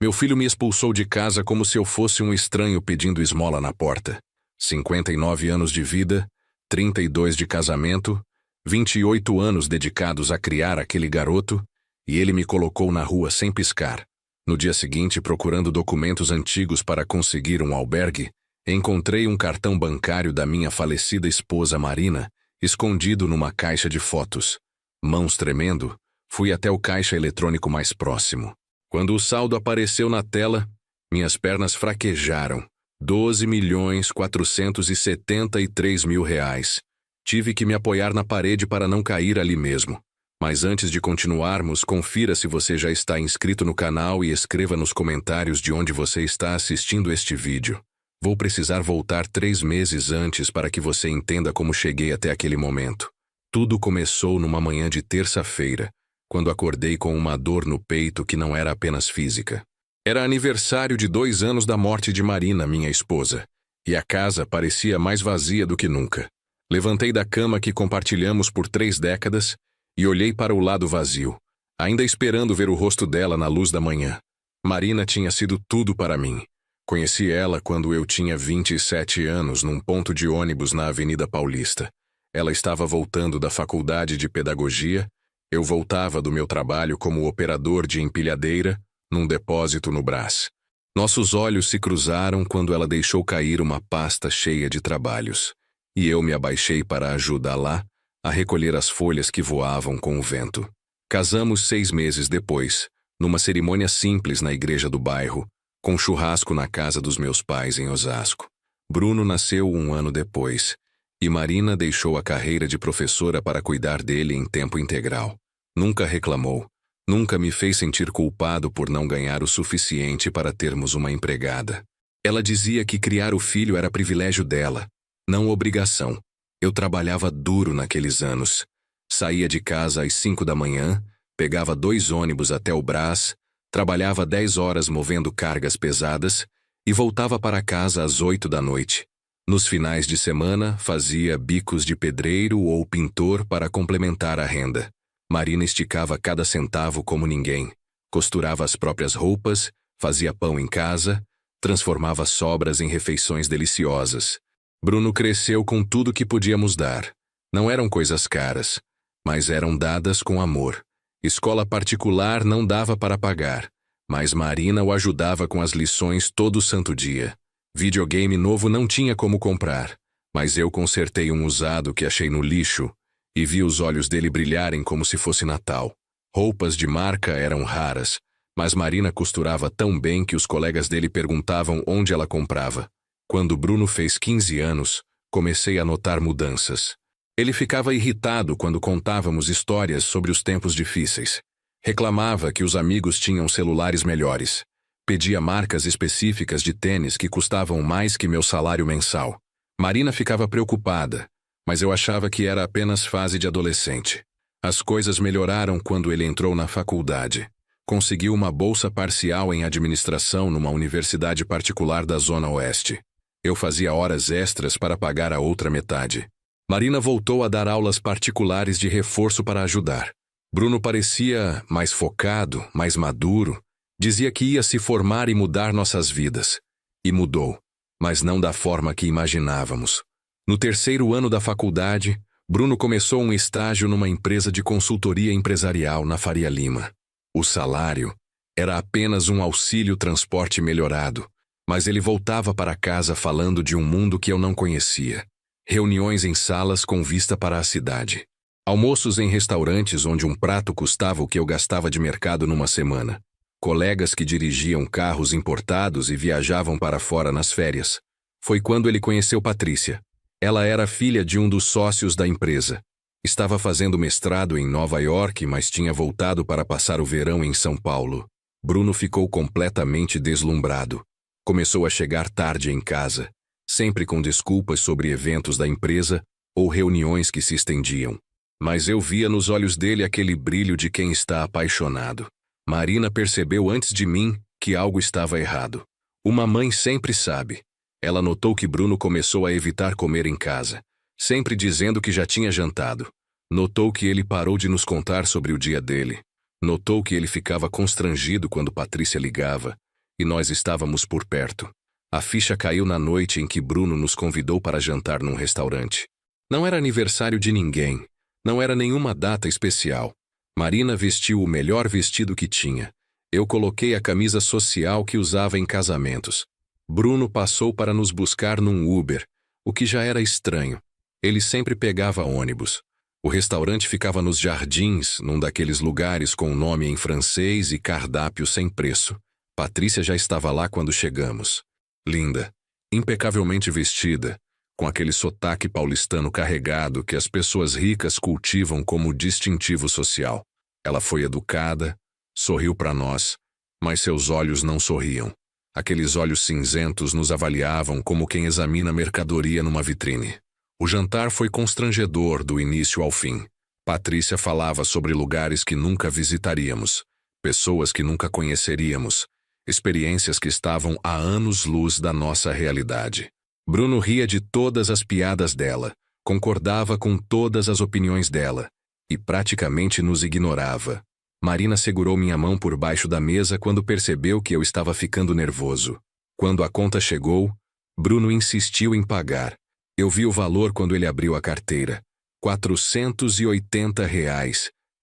Meu filho me expulsou de casa como se eu fosse um estranho pedindo esmola na porta. 59 anos de vida, 32 de casamento, 28 anos dedicados a criar aquele garoto, e ele me colocou na rua sem piscar. No dia seguinte, procurando documentos antigos para conseguir um albergue, encontrei um cartão bancário da minha falecida esposa Marina, escondido numa caixa de fotos. Mãos tremendo, fui até o caixa eletrônico mais próximo. Quando o saldo apareceu na tela, minhas pernas fraquejaram. 12.473.000 reais. Tive que me apoiar na parede para não cair ali mesmo. Mas antes de continuarmos, confira se você já está inscrito no canal e escreva nos comentários de onde você está assistindo este vídeo. Vou precisar voltar 3 meses antes para que você entenda como cheguei até aquele momento. Tudo começou numa manhã de terça-feira, quando acordei com uma dor no peito que não era apenas física. Era aniversário de 2 anos da morte de Marina, minha esposa, e a casa parecia mais vazia do que nunca. Levantei da cama que compartilhamos por 3 décadas e olhei para o lado vazio, ainda esperando ver o rosto dela na luz da manhã. Marina tinha sido tudo para mim. Conheci ela quando eu tinha 27 anos num ponto de ônibus na Avenida Paulista. Ela estava voltando da faculdade de pedagogia, eu voltava do meu trabalho como operador de empilhadeira, num depósito no Brás. Nossos olhos se cruzaram quando ela deixou cair uma pasta cheia de trabalhos, e eu me abaixei para ajudá-la a recolher as folhas que voavam com o vento. Casamos 6 meses depois, numa cerimônia simples na igreja do bairro, com churrasco na casa dos meus pais em Osasco. Bruno nasceu 1 ano depois, e Marina deixou a carreira de professora para cuidar dele em tempo integral. Nunca reclamou. Nunca me fez sentir culpado por não ganhar o suficiente para termos uma empregada. Ela dizia que criar o filho era privilégio dela, não obrigação. Eu trabalhava duro naqueles anos. Saía de casa às 5 da manhã, pegava 2 ônibus até o Brás, trabalhava 10 horas movendo cargas pesadas e voltava para casa às 8 da noite. Nos finais de semana, fazia bicos de pedreiro ou pintor para complementar a renda. Marina esticava cada centavo como ninguém, costurava as próprias roupas, fazia pão em casa, transformava sobras em refeições deliciosas. Bruno cresceu com tudo que podíamos dar. Não eram coisas caras, mas eram dadas com amor. Escola particular não dava para pagar, mas Marina o ajudava com as lições todo santo dia. Videogame novo não tinha como comprar, mas eu consertei um usado que achei no lixo, e vi os olhos dele brilharem como se fosse Natal. Roupas de marca eram raras, mas Marina costurava tão bem que os colegas dele perguntavam onde ela comprava. Quando Bruno fez 15 anos, comecei a notar mudanças. Ele ficava irritado quando contávamos histórias sobre os tempos difíceis. Reclamava que os amigos tinham celulares melhores. Pedia marcas específicas de tênis que custavam mais que meu salário mensal. Marina ficava preocupada, mas eu achava que era apenas fase de adolescente. As coisas melhoraram quando ele entrou na faculdade. Conseguiu uma bolsa parcial em administração numa universidade particular da Zona Oeste. Eu fazia horas extras para pagar a outra metade. Marina voltou a dar aulas particulares de reforço para ajudar. Bruno parecia mais focado, mais maduro. Dizia que ia se formar e mudar nossas vidas. E mudou, mas não da forma que imaginávamos. No 3º ano da faculdade, Bruno começou um estágio numa empresa de consultoria empresarial na Faria Lima. O salário era apenas um auxílio transporte melhorado, mas ele voltava para casa falando de um mundo que eu não conhecia. Reuniões em salas com vista para a cidade. Almoços em restaurantes onde um prato custava o que eu gastava de mercado numa semana. Colegas que dirigiam carros importados e viajavam para fora nas férias. Foi quando ele conheceu Patrícia. Ela era filha de um dos sócios da empresa. Estava fazendo mestrado em Nova York, mas tinha voltado para passar o verão em São Paulo. Bruno ficou completamente deslumbrado. Começou a chegar tarde em casa, sempre com desculpas sobre eventos da empresa ou reuniões que se estendiam. Mas eu via nos olhos dele aquele brilho de quem está apaixonado. Marina percebeu antes de mim que algo estava errado. Uma mãe sempre sabe. Ela notou que Bruno começou a evitar comer em casa, sempre dizendo que já tinha jantado. Notou que ele parou de nos contar sobre o dia dele. Notou que ele ficava constrangido quando Patrícia ligava, e nós estávamos por perto. A ficha caiu na noite em que Bruno nos convidou para jantar num restaurante. Não era aniversário de ninguém, não era nenhuma data especial. Marina vestiu o melhor vestido que tinha. Eu coloquei a camisa social que usava em casamentos. Bruno passou para nos buscar num Uber, o que já era estranho. Ele sempre pegava ônibus. O restaurante ficava nos jardins, num daqueles lugares com nome em francês e cardápio sem preço. Patrícia já estava lá quando chegamos. Linda, impecavelmente vestida, com aquele sotaque paulistano carregado que as pessoas ricas cultivam como distintivo social. Ela foi educada, sorriu para nós, mas seus olhos não sorriam. Aqueles olhos cinzentos nos avaliavam como quem examina mercadoria numa vitrine. O jantar foi constrangedor do início ao fim. Patrícia falava sobre lugares que nunca visitaríamos, pessoas que nunca conheceríamos, experiências que estavam a anos-luz da nossa realidade. Bruno ria de todas as piadas dela, concordava com todas as opiniões dela e praticamente nos ignorava. Marina segurou minha mão por baixo da mesa quando percebeu que eu estava ficando nervoso. Quando a conta chegou, Bruno insistiu em pagar. Eu vi o valor quando ele abriu a carteira. R$ 480,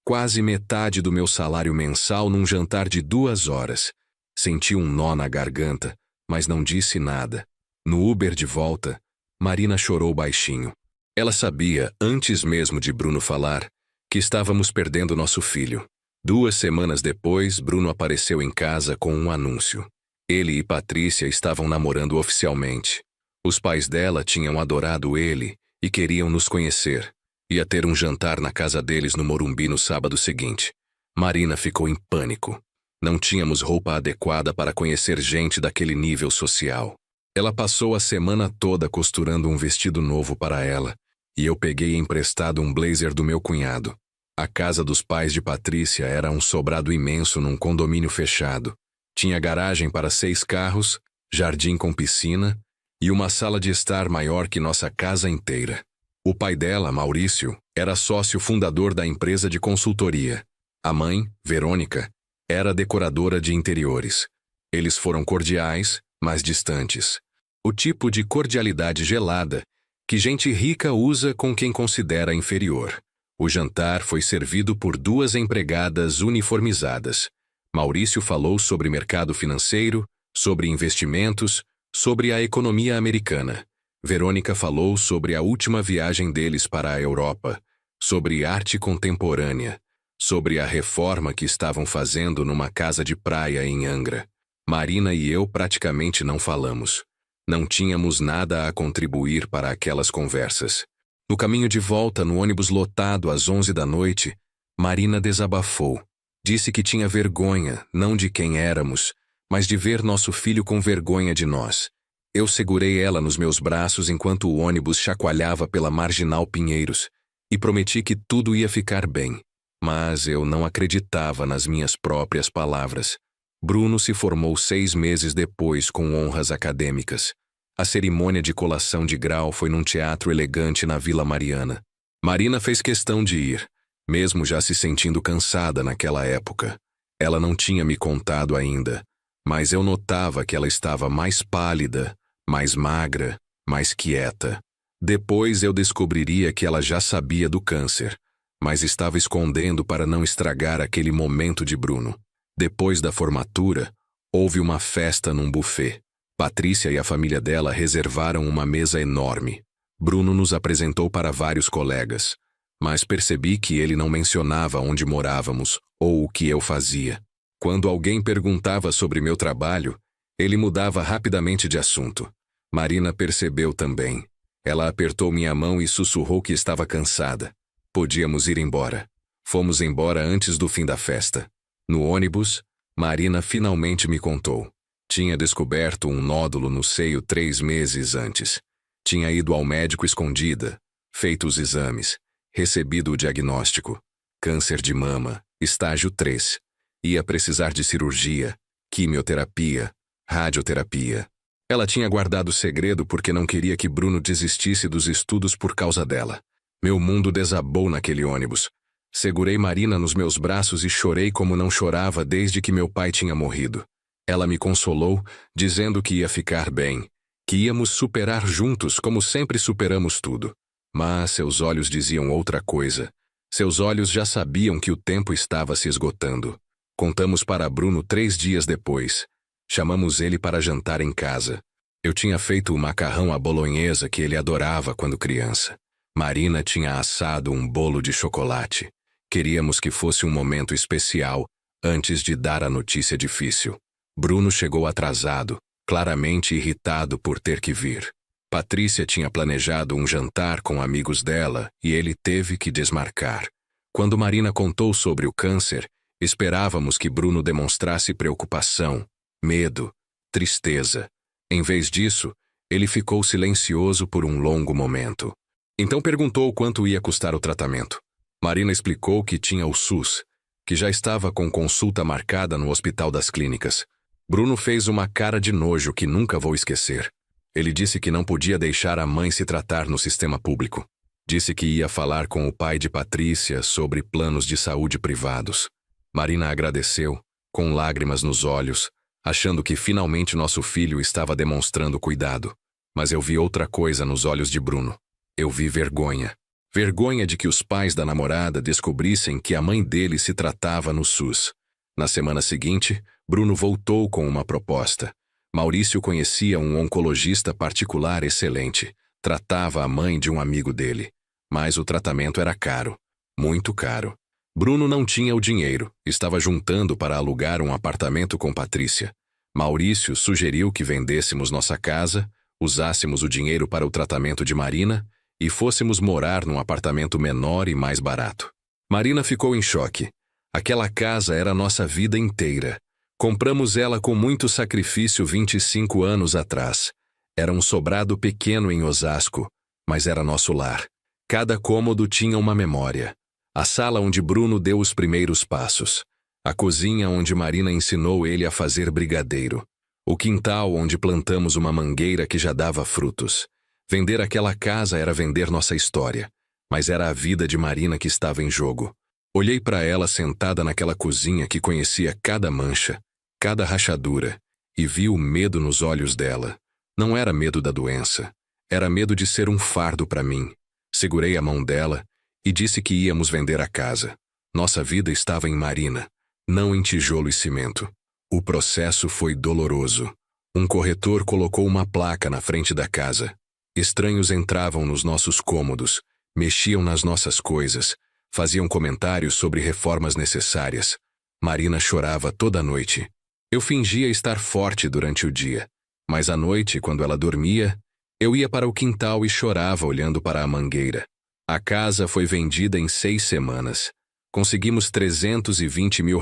quase metade do meu salário mensal num jantar de 2 horas. Senti um nó na garganta, mas não disse nada. No Uber de volta, Marina chorou baixinho. Ela sabia, antes mesmo de Bruno falar, que estávamos perdendo nosso filho. 2 semanas depois, Bruno apareceu em casa com um anúncio. Ele e Patrícia estavam namorando oficialmente. Os pais dela tinham adorado ele e queriam nos conhecer. Ia ter um jantar na casa deles no Morumbi no sábado seguinte. Marina ficou em pânico. Não tínhamos roupa adequada para conhecer gente daquele nível social. Ela passou a semana toda costurando um vestido novo para ela, e eu peguei emprestado um blazer do meu cunhado. A casa dos pais de Patrícia era um sobrado imenso num condomínio fechado. Tinha garagem para 6 carros, jardim com piscina e uma sala de estar maior que nossa casa inteira. O pai dela, Maurício, era sócio fundador da empresa de consultoria. A mãe, Verônica, era decoradora de interiores. Eles foram cordiais, mas distantes. O tipo de cordialidade gelada que gente rica usa com quem considera inferior. O jantar foi servido por 2 empregadas uniformizadas. Maurício falou sobre mercado financeiro, sobre investimentos, sobre a economia americana. Verônica falou sobre a última viagem deles para a Europa, sobre arte contemporânea, sobre a reforma que estavam fazendo numa casa de praia em Angra. Marina e eu praticamente não falamos. Não tínhamos nada a contribuir para aquelas conversas. No caminho de volta, no ônibus lotado às 11 da noite, Marina desabafou. Disse que tinha vergonha, não de quem éramos, mas de ver nosso filho com vergonha de nós. Eu segurei ela nos meus braços enquanto o ônibus chacoalhava pela Marginal Pinheiros e prometi que tudo ia ficar bem. Mas eu não acreditava nas minhas próprias palavras. Bruno se formou 6 meses depois com honras acadêmicas. A cerimônia de colação de grau foi num teatro elegante na Vila Mariana. Marina fez questão de ir, mesmo já se sentindo cansada naquela época. Ela não tinha me contado ainda, mas eu notava que ela estava mais pálida, mais magra, mais quieta. Depois eu descobriria que ela já sabia do câncer, mas estava escondendo para não estragar aquele momento de Bruno. Depois da formatura, houve uma festa num buffet. Patrícia e a família dela reservaram uma mesa enorme. Bruno nos apresentou para vários colegas, mas percebi que ele não mencionava onde morávamos ou o que eu fazia. Quando alguém perguntava sobre meu trabalho, ele mudava rapidamente de assunto. Marina percebeu também. Ela apertou minha mão e sussurrou que estava cansada. Podíamos ir embora. Fomos embora antes do fim da festa. No ônibus, Marina finalmente me contou. Tinha descoberto um nódulo no seio 3 meses antes. Tinha ido ao médico escondida, feito os exames, recebido o diagnóstico. Câncer de mama, estágio 3. Ia precisar de cirurgia, quimioterapia, radioterapia. Ela tinha guardado o segredo porque não queria que Bruno desistisse dos estudos por causa dela. Meu mundo desabou naquele ônibus. Segurei Marina nos meus braços e chorei como não chorava desde que meu pai tinha morrido. Ela me consolou, dizendo que ia ficar bem, que íamos superar juntos como sempre superamos tudo. Mas seus olhos diziam outra coisa. Seus olhos já sabiam que o tempo estava se esgotando. Contamos para Bruno 3 dias depois. Chamamos ele para jantar em casa. Eu tinha feito o macarrão à bolonhesa que ele adorava quando criança. Marina tinha assado um bolo de chocolate. Queríamos que fosse um momento especial, antes de dar a notícia difícil. Bruno chegou atrasado, claramente irritado por ter que vir. Patrícia tinha planejado um jantar com amigos dela e ele teve que desmarcar. Quando Marina contou sobre o câncer, esperávamos que Bruno demonstrasse preocupação, medo, tristeza. Em vez disso, ele ficou silencioso por um longo momento. Então perguntou quanto ia custar o tratamento. Marina explicou que tinha o SUS, que já estava com consulta marcada no Hospital das Clínicas. Bruno fez uma cara de nojo que nunca vou esquecer. Ele disse que não podia deixar a mãe se tratar no sistema público. Disse que ia falar com o pai de Patrícia sobre planos de saúde privados. Marina agradeceu, com lágrimas nos olhos, achando que finalmente nosso filho estava demonstrando cuidado. Mas eu vi outra coisa nos olhos de Bruno. Eu vi vergonha. Vergonha de que os pais da namorada descobrissem que a mãe dele se tratava no SUS. Na semana seguinte, Bruno voltou com uma proposta. Maurício conhecia um oncologista particular excelente. Tratava a mãe de um amigo dele. Mas o tratamento era caro. Muito caro. Bruno não tinha o dinheiro. Estava juntando para alugar um apartamento com Patrícia. Maurício sugeriu que vendêssemos nossa casa, usássemos o dinheiro para o tratamento de Marina e fôssemos morar num apartamento menor e mais barato. Marina ficou em choque. Aquela casa era nossa vida inteira. Compramos ela com muito sacrifício 25 anos atrás. Era um sobrado pequeno em Osasco, mas era nosso lar. Cada cômodo tinha uma memória. A sala onde Bruno deu os primeiros passos. A cozinha onde Marina ensinou ele a fazer brigadeiro. O quintal onde plantamos uma mangueira que já dava frutos. Vender aquela casa era vender nossa história, mas era a vida de Marina que estava em jogo. Olhei para ela sentada naquela cozinha que conhecia cada mancha, cada rachadura, e vi o medo nos olhos dela. Não era medo da doença, era medo de ser um fardo para mim. Segurei a mão dela e disse que íamos vender a casa. Nossa vida estava em Marina, não em tijolo e cimento. O processo foi doloroso. Um corretor colocou uma placa na frente da casa. Estranhos entravam nos nossos cômodos, mexiam nas nossas coisas, faziam comentários sobre reformas necessárias. Marina chorava toda noite. Eu fingia estar forte durante o dia, mas à noite, quando ela dormia, eu ia para o quintal e chorava olhando para a mangueira. A casa foi vendida em 6 semanas. Conseguimos R$320 mil,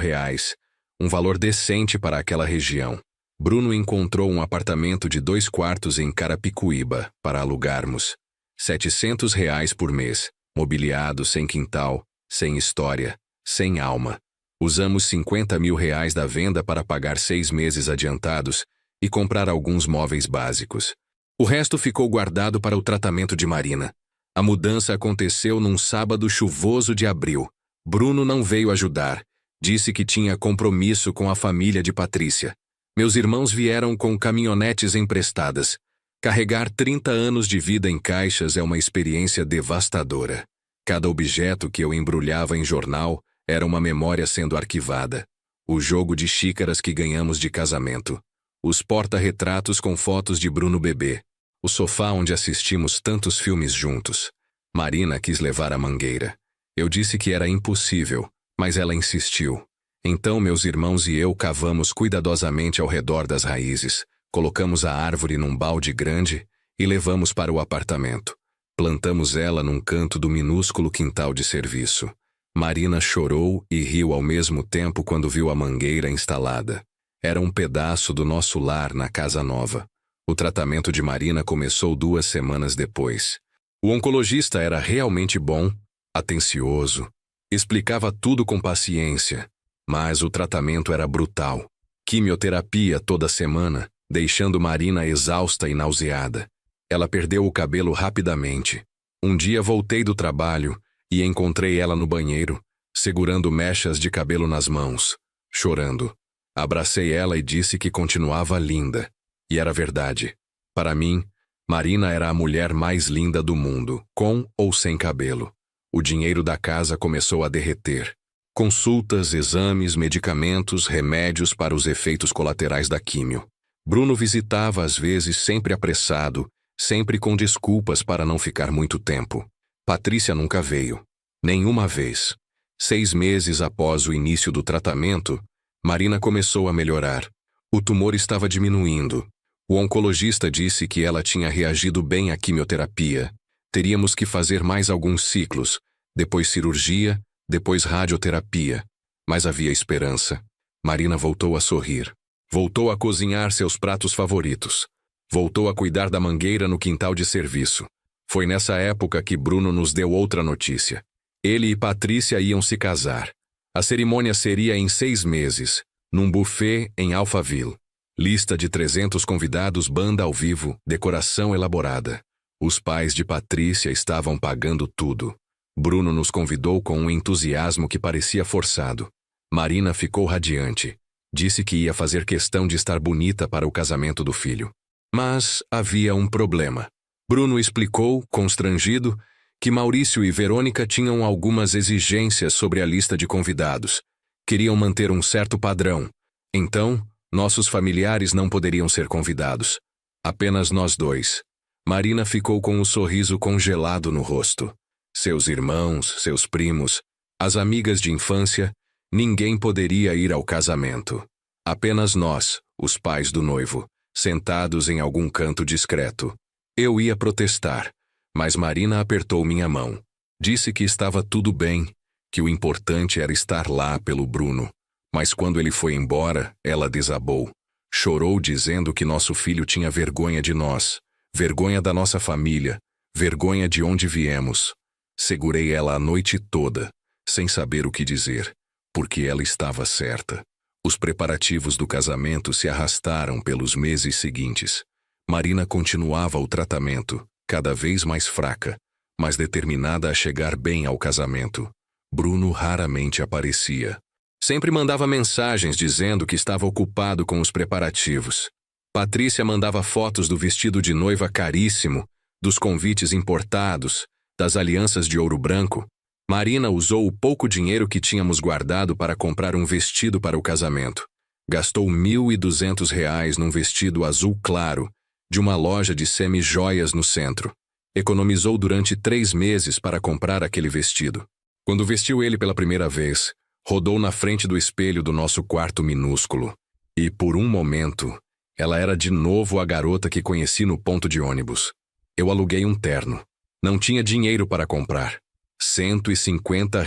um valor decente para aquela região. Bruno encontrou um apartamento de 2 quartos em Carapicuíba para alugarmos. R$700 por mês, mobiliado, sem quintal, sem história, sem alma. Usamos R$50 mil da venda para pagar 6 meses adiantados e comprar alguns móveis básicos. O resto ficou guardado para o tratamento de Marina. A mudança aconteceu num sábado chuvoso de abril. Bruno não veio ajudar. Disse que tinha compromisso com a família de Patrícia. Meus irmãos vieram com caminhonetes emprestadas. Carregar 30 anos de vida em caixas é uma experiência devastadora. Cada objeto que eu embrulhava em jornal era uma memória sendo arquivada. O jogo de xícaras que ganhamos de casamento. Os porta-retratos com fotos de Bruno bebê. O sofá onde assistimos tantos filmes juntos. Marina quis levar a mangueira. Eu disse que era impossível, mas ela insistiu. Então meus irmãos e eu cavamos cuidadosamente ao redor das raízes, colocamos a árvore num balde grande e levamos para o apartamento. Plantamos ela num canto do minúsculo quintal de serviço. Marina chorou e riu ao mesmo tempo quando viu a mangueira instalada. Era um pedaço do nosso lar na casa nova. O tratamento de Marina começou 2 semanas depois. O oncologista era realmente bom, atencioso, explicava tudo com paciência, mas o tratamento era brutal. Quimioterapia toda semana, deixando Marina exausta e nauseada. Ela perdeu o cabelo rapidamente. Um dia voltei do trabalho e encontrei ela no banheiro, segurando mechas de cabelo nas mãos, chorando. Abracei ela e disse que continuava linda. E era verdade. Para mim, Marina era a mulher mais linda do mundo, com ou sem cabelo. O dinheiro da casa começou a derreter. Consultas, exames, medicamentos, remédios para os efeitos colaterais da químio. Bruno visitava às vezes sempre apressado, sempre com desculpas para não ficar muito tempo. Patrícia nunca veio. Nenhuma vez. 6 meses após o início do tratamento, Marina começou a melhorar. O tumor estava diminuindo. O oncologista disse que ela tinha reagido bem à quimioterapia. Teríamos que fazer mais alguns ciclos, depois cirurgia, depois radioterapia. Mas havia esperança. Marina voltou a sorrir. Voltou a cozinhar seus pratos favoritos. Voltou a cuidar da mangueira no quintal de serviço. Foi nessa época que Bruno nos deu outra notícia. Ele e Patrícia iam se casar. A cerimônia seria em 6 meses, num buffet em Alphaville. Lista de 300 convidados, banda ao vivo, decoração elaborada. Os pais de Patrícia estavam pagando tudo. Bruno nos convidou com um entusiasmo que parecia forçado. Marina ficou radiante. Disse que ia fazer questão de estar bonita para o casamento do filho. Mas havia um problema. Bruno explicou, constrangido, que Maurício e Verônica tinham algumas exigências sobre a lista de convidados. Queriam manter um certo padrão. Então, nossos familiares não poderiam ser convidados. Apenas nós dois. Marina ficou com um sorriso congelado no rosto. Seus irmãos, seus primos, as amigas de infância, ninguém poderia ir ao casamento. Apenas nós, os pais do noivo, sentados em algum canto discreto. Eu ia protestar, mas Marina apertou minha mão. Disse que estava tudo bem, que o importante era estar lá pelo Bruno. Mas quando ele foi embora, ela desabou. Chorou dizendo que nosso filho tinha vergonha de nós, vergonha da nossa família, vergonha de onde viemos. Segurei ela a noite toda, sem saber o que dizer, porque ela estava certa. Os preparativos do casamento se arrastaram pelos meses seguintes. Marina continuava o tratamento, cada vez mais fraca, mas determinada a chegar bem ao casamento. Bruno raramente aparecia. Sempre mandava mensagens dizendo que estava ocupado com os preparativos. Patrícia mandava fotos do vestido de noiva caríssimo, dos convites importados, das alianças de ouro branco. Marina usou o pouco dinheiro que tínhamos guardado para comprar um vestido para o casamento. Gastou R$ 1.200 num vestido azul claro, de uma loja de semi-joias no centro. Economizou durante 3 meses para comprar aquele vestido. Quando vestiu ele pela primeira vez, rodou na frente do espelho do nosso quarto minúsculo. E, por um momento, ela era de novo a garota que conheci no ponto de ônibus. Eu aluguei um terno. Não tinha dinheiro para comprar. R$ 150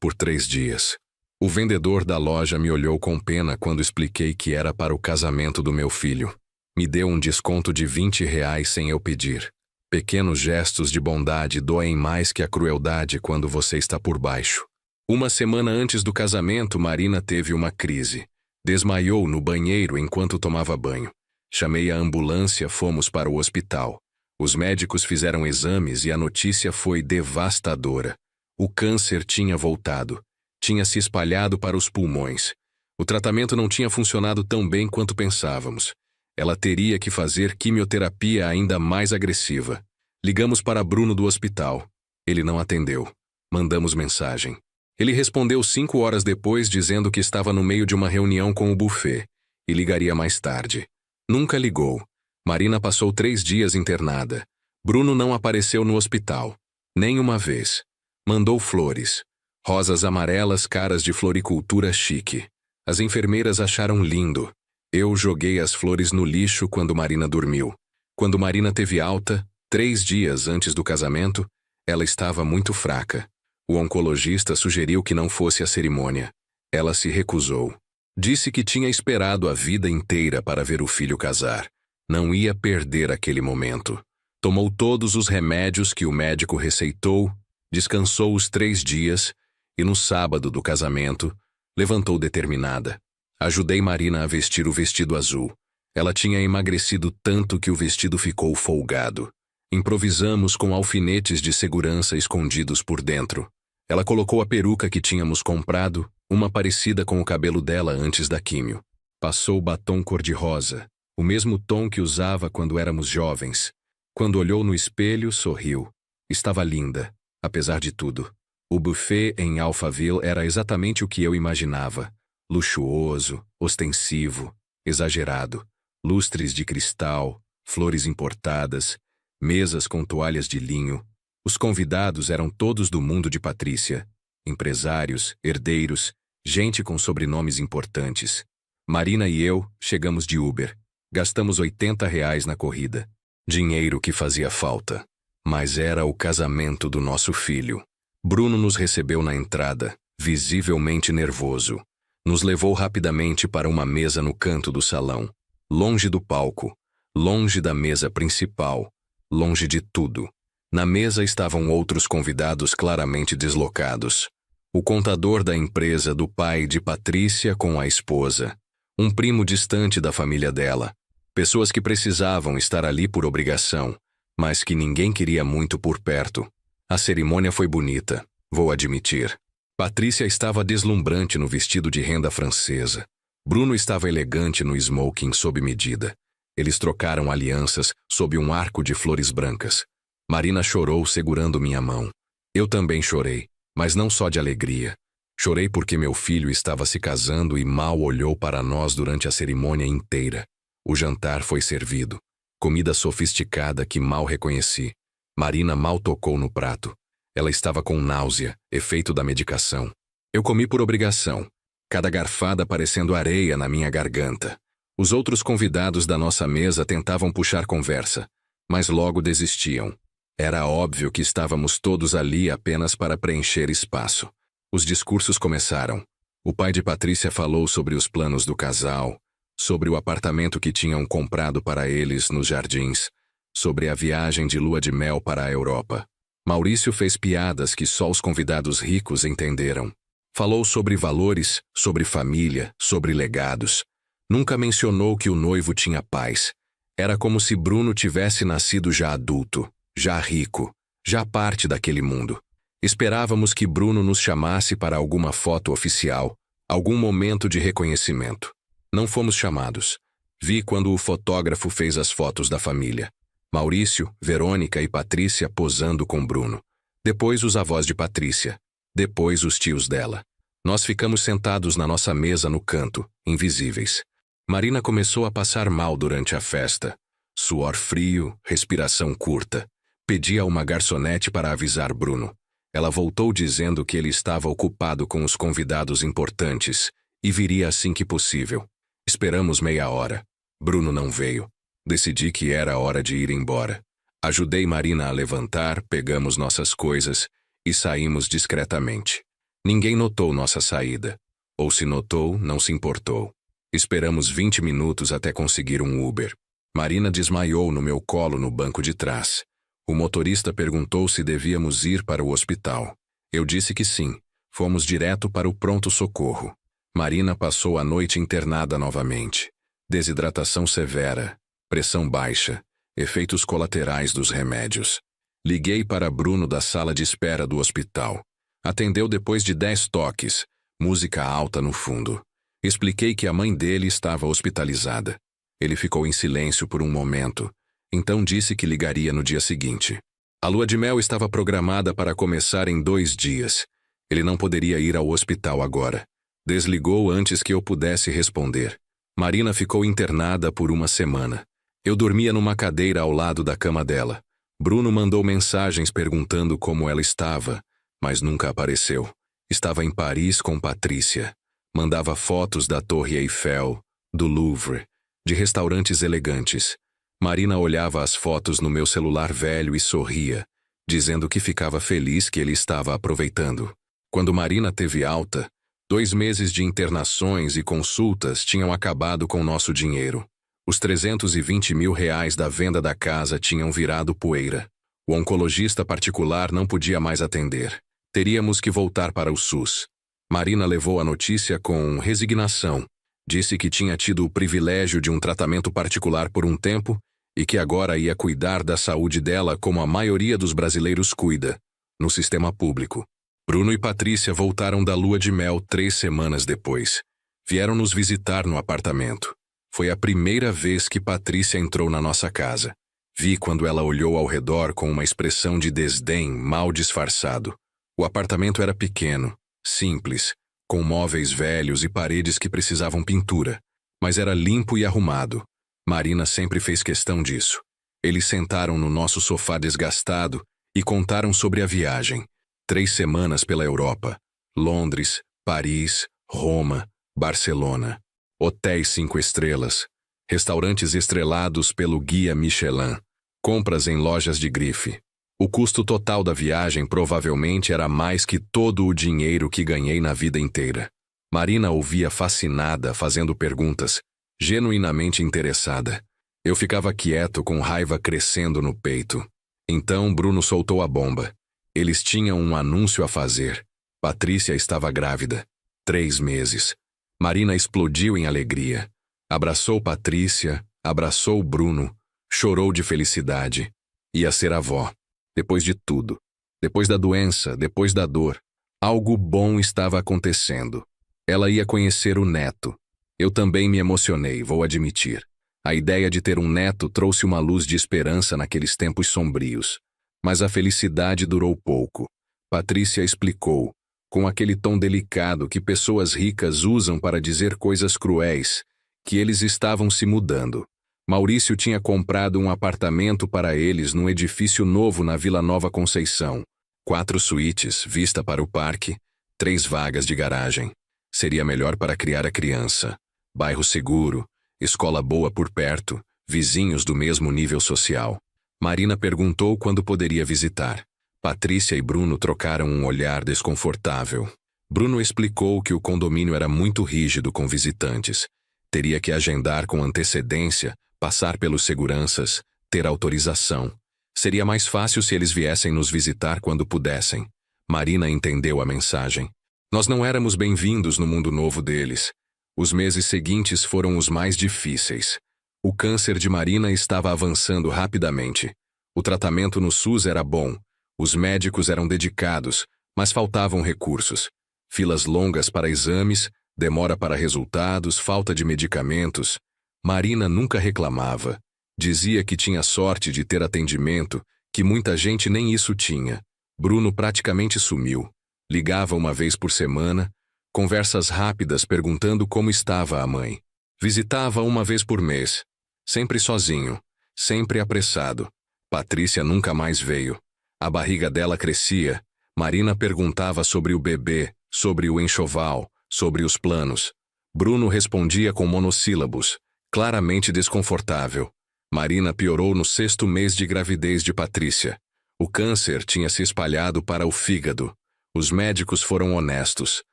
por 3 dias. O vendedor da loja me olhou com pena quando expliquei que era para o casamento do meu filho. Me deu um desconto de R$ 20 sem eu pedir. Pequenos gestos de bondade doem mais que a crueldade quando você está por baixo. Uma semana antes do casamento, Marina teve uma crise. Desmaiou no banheiro enquanto tomava banho. Chamei a ambulância, fomos para o hospital. Os médicos fizeram exames e a notícia foi devastadora. O câncer tinha voltado. Tinha se espalhado para os pulmões. O tratamento não tinha funcionado tão bem quanto pensávamos. Ela teria que fazer quimioterapia ainda mais agressiva. Ligamos para Bruno do hospital. Ele não atendeu. Mandamos mensagem. Ele respondeu 5 horas depois dizendo que estava no meio de uma reunião com o buffet e ligaria mais tarde. Nunca ligou. Marina passou 3 dias internada. Bruno não apareceu no hospital. Nem uma vez. Mandou flores. Rosas amarelas, caras de floricultura chique. As enfermeiras acharam lindo. Eu joguei as flores no lixo quando Marina dormiu. Quando Marina teve alta, 3 dias antes do casamento, ela estava muito fraca. O oncologista sugeriu que não fosse à cerimônia. Ela se recusou. Disse que tinha esperado a vida inteira para ver o filho casar. Não ia perder aquele momento. Tomou todos os remédios que o médico receitou, descansou os 3 dias e no sábado do casamento, levantou determinada. Ajudei Marina a vestir o vestido azul. Ela tinha emagrecido tanto que o vestido ficou folgado. Improvisamos com alfinetes de segurança escondidos por dentro. Ela colocou a peruca que tínhamos comprado, uma parecida com o cabelo dela antes da químio. Passou batom cor-de-rosa, o mesmo tom que usava quando éramos jovens. Quando olhou no espelho, sorriu. Estava linda, apesar de tudo. O buffet em Alphaville era exatamente o que eu imaginava. Luxuoso, ostensivo, exagerado. Lustres de cristal, flores importadas, mesas com toalhas de linho. Os convidados eram todos do mundo de Patrícia. Empresários, herdeiros, gente com sobrenomes importantes. Marina e eu chegamos de Uber. Gastamos R$ 80 na corrida. Dinheiro que fazia falta. Mas era o casamento do nosso filho. Bruno nos recebeu na entrada, visivelmente nervoso. Nos levou rapidamente para uma mesa no canto do salão, longe do palco, longe da mesa principal, longe de tudo. Na mesa estavam outros convidados claramente deslocados. O contador da empresa do pai de Patrícia com a esposa. Um primo distante da família dela. Pessoas que precisavam estar ali por obrigação, mas que ninguém queria muito por perto. A cerimônia foi bonita, vou admitir. Patrícia estava deslumbrante no vestido de renda francesa. Bruno estava elegante no smoking sob medida. Eles trocaram alianças sob um arco de flores brancas. Marina chorou segurando minha mão. Eu também chorei, mas não só de alegria. Chorei porque meu filho estava se casando e mal olhou para nós durante a cerimônia inteira. O jantar foi servido. Comida sofisticada que mal reconheci. Marina mal tocou no prato. Ela estava com náusea, efeito da medicação. Eu comi por obrigação, cada garfada parecendo areia na minha garganta. Os outros convidados da nossa mesa tentavam puxar conversa, mas logo desistiam. Era óbvio que estávamos todos ali apenas para preencher espaço. Os discursos começaram. O pai de Patrícia falou sobre os planos do casal, sobre o apartamento que tinham comprado para eles nos jardins, sobre a viagem de lua de mel para a Europa. Maurício fez piadas que só os convidados ricos entenderam. Falou sobre valores, sobre família, sobre legados. Nunca mencionou que o noivo tinha paz. Era como se Bruno tivesse nascido já adulto, já rico, já parte daquele mundo. Esperávamos que Bruno nos chamasse para alguma foto oficial, algum momento de reconhecimento. Não fomos chamados. Vi quando o fotógrafo fez as fotos da família. Maurício, Verônica e Patrícia posando com Bruno. Depois os avós de Patrícia. Depois os tios dela. Nós ficamos sentados na nossa mesa no canto, invisíveis. Marina começou a passar mal durante a festa. Suor frio, respiração curta. Pedi a uma garçonete para avisar Bruno. Ela voltou dizendo que ele estava ocupado com os convidados importantes e viria assim que possível. Esperamos meia hora. Bruno não veio. Decidi que era hora de ir embora. Ajudei Marina a levantar, pegamos nossas coisas e saímos discretamente. Ninguém notou nossa saída. Ou se notou, não se importou. Esperamos 20 minutos até conseguir um Uber. Marina desmaiou no meu colo no banco de trás. O motorista perguntou se devíamos ir para o hospital. Eu disse que sim. Fomos direto para o pronto-socorro. Marina passou a noite internada novamente. Desidratação severa, pressão baixa, efeitos colaterais dos remédios. Liguei para Bruno da sala de espera do hospital. Atendeu depois de 10 toques, música alta no fundo. Expliquei que a mãe dele estava hospitalizada. Ele ficou em silêncio por um momento, então disse que ligaria no dia seguinte. A lua de mel estava programada para começar em 2 dias. Ele não poderia ir ao hospital agora. Desligou antes que eu pudesse responder. Marina ficou internada por 1 semana. Eu dormia numa cadeira ao lado da cama dela. Bruno mandou mensagens perguntando como ela estava, mas nunca apareceu. Estava em Paris com Patrícia. Mandava fotos da Torre Eiffel, do Louvre, de restaurantes elegantes. Marina olhava as fotos no meu celular velho e sorria, dizendo que ficava feliz que ele estava aproveitando. Quando Marina teve alta, 2 meses de internações e consultas tinham acabado com nosso dinheiro. Os R$ 320 mil da venda da casa tinham virado poeira. O oncologista particular não podia mais atender. Teríamos que voltar para o SUS. Marina levou a notícia com resignação. Disse que tinha tido o privilégio de um tratamento particular por um tempo e que agora ia cuidar da saúde dela como a maioria dos brasileiros cuida, no sistema público. Bruno e Patrícia voltaram da lua de mel 3 semanas depois. Vieram nos visitar no apartamento. Foi a primeira vez que Patrícia entrou na nossa casa. Vi quando ela olhou ao redor com uma expressão de desdém mal disfarçado. O apartamento era pequeno, simples, com móveis velhos e paredes que precisavam pintura, mas era limpo e arrumado. Marina sempre fez questão disso. Eles sentaram no nosso sofá desgastado e contaram sobre a viagem. 3 semanas pela Europa. Londres, Paris, Roma, Barcelona. Hotéis 5 estrelas. Restaurantes estrelados pelo guia Michelin. Compras em lojas de grife. O custo total da viagem provavelmente era mais que todo o dinheiro que ganhei na vida inteira. Marina ouvia fascinada, fazendo perguntas, genuinamente interessada. Eu ficava quieto, com raiva crescendo no peito. Então Bruno soltou a bomba. Eles tinham um anúncio a fazer. Patrícia estava grávida. 3 meses. Marina explodiu em alegria. Abraçou Patrícia, abraçou Bruno, chorou de felicidade. Ia ser avó. Depois de tudo. Depois da doença, depois da dor. Algo bom estava acontecendo. Ela ia conhecer o neto. Eu também me emocionei, vou admitir. A ideia de ter um neto trouxe uma luz de esperança naqueles tempos sombrios. Mas a felicidade durou pouco. Patrícia explicou, com aquele tom delicado que pessoas ricas usam para dizer coisas cruéis, que eles estavam se mudando. Maurício tinha comprado um apartamento para eles num edifício novo na Vila Nova Conceição. 4 suítes, vista para o parque, 3 vagas de garagem. Seria melhor para criar a criança. Bairro seguro, escola boa por perto, vizinhos do mesmo nível social. Marina perguntou quando poderia visitar. Patrícia e Bruno trocaram um olhar desconfortável. Bruno explicou que o condomínio era muito rígido com visitantes. Teria que agendar com antecedência, passar pelos seguranças, ter autorização. Seria mais fácil se eles viessem nos visitar quando pudessem. Marina entendeu a mensagem. Nós não éramos bem-vindos no mundo novo deles. Os meses seguintes foram os mais difíceis. O câncer de Marina estava avançando rapidamente. O tratamento no SUS era bom. Os médicos eram dedicados, mas faltavam recursos. Filas longas para exames, demora para resultados, falta de medicamentos. Marina nunca reclamava. Dizia que tinha sorte de ter atendimento, que muita gente nem isso tinha. Bruno praticamente sumiu. Ligava uma vez por semana, conversas rápidas perguntando como estava a mãe. Visitava uma vez por mês. Sempre sozinho, sempre apressado. Patrícia nunca mais veio. A barriga dela crescia. Marina perguntava sobre o bebê, sobre o enxoval, sobre os planos. Bruno respondia com monossílabos, claramente desconfortável. Marina piorou no 6º mês de gravidez de Patrícia. O câncer tinha se espalhado para o fígado. Os médicos foram honestos.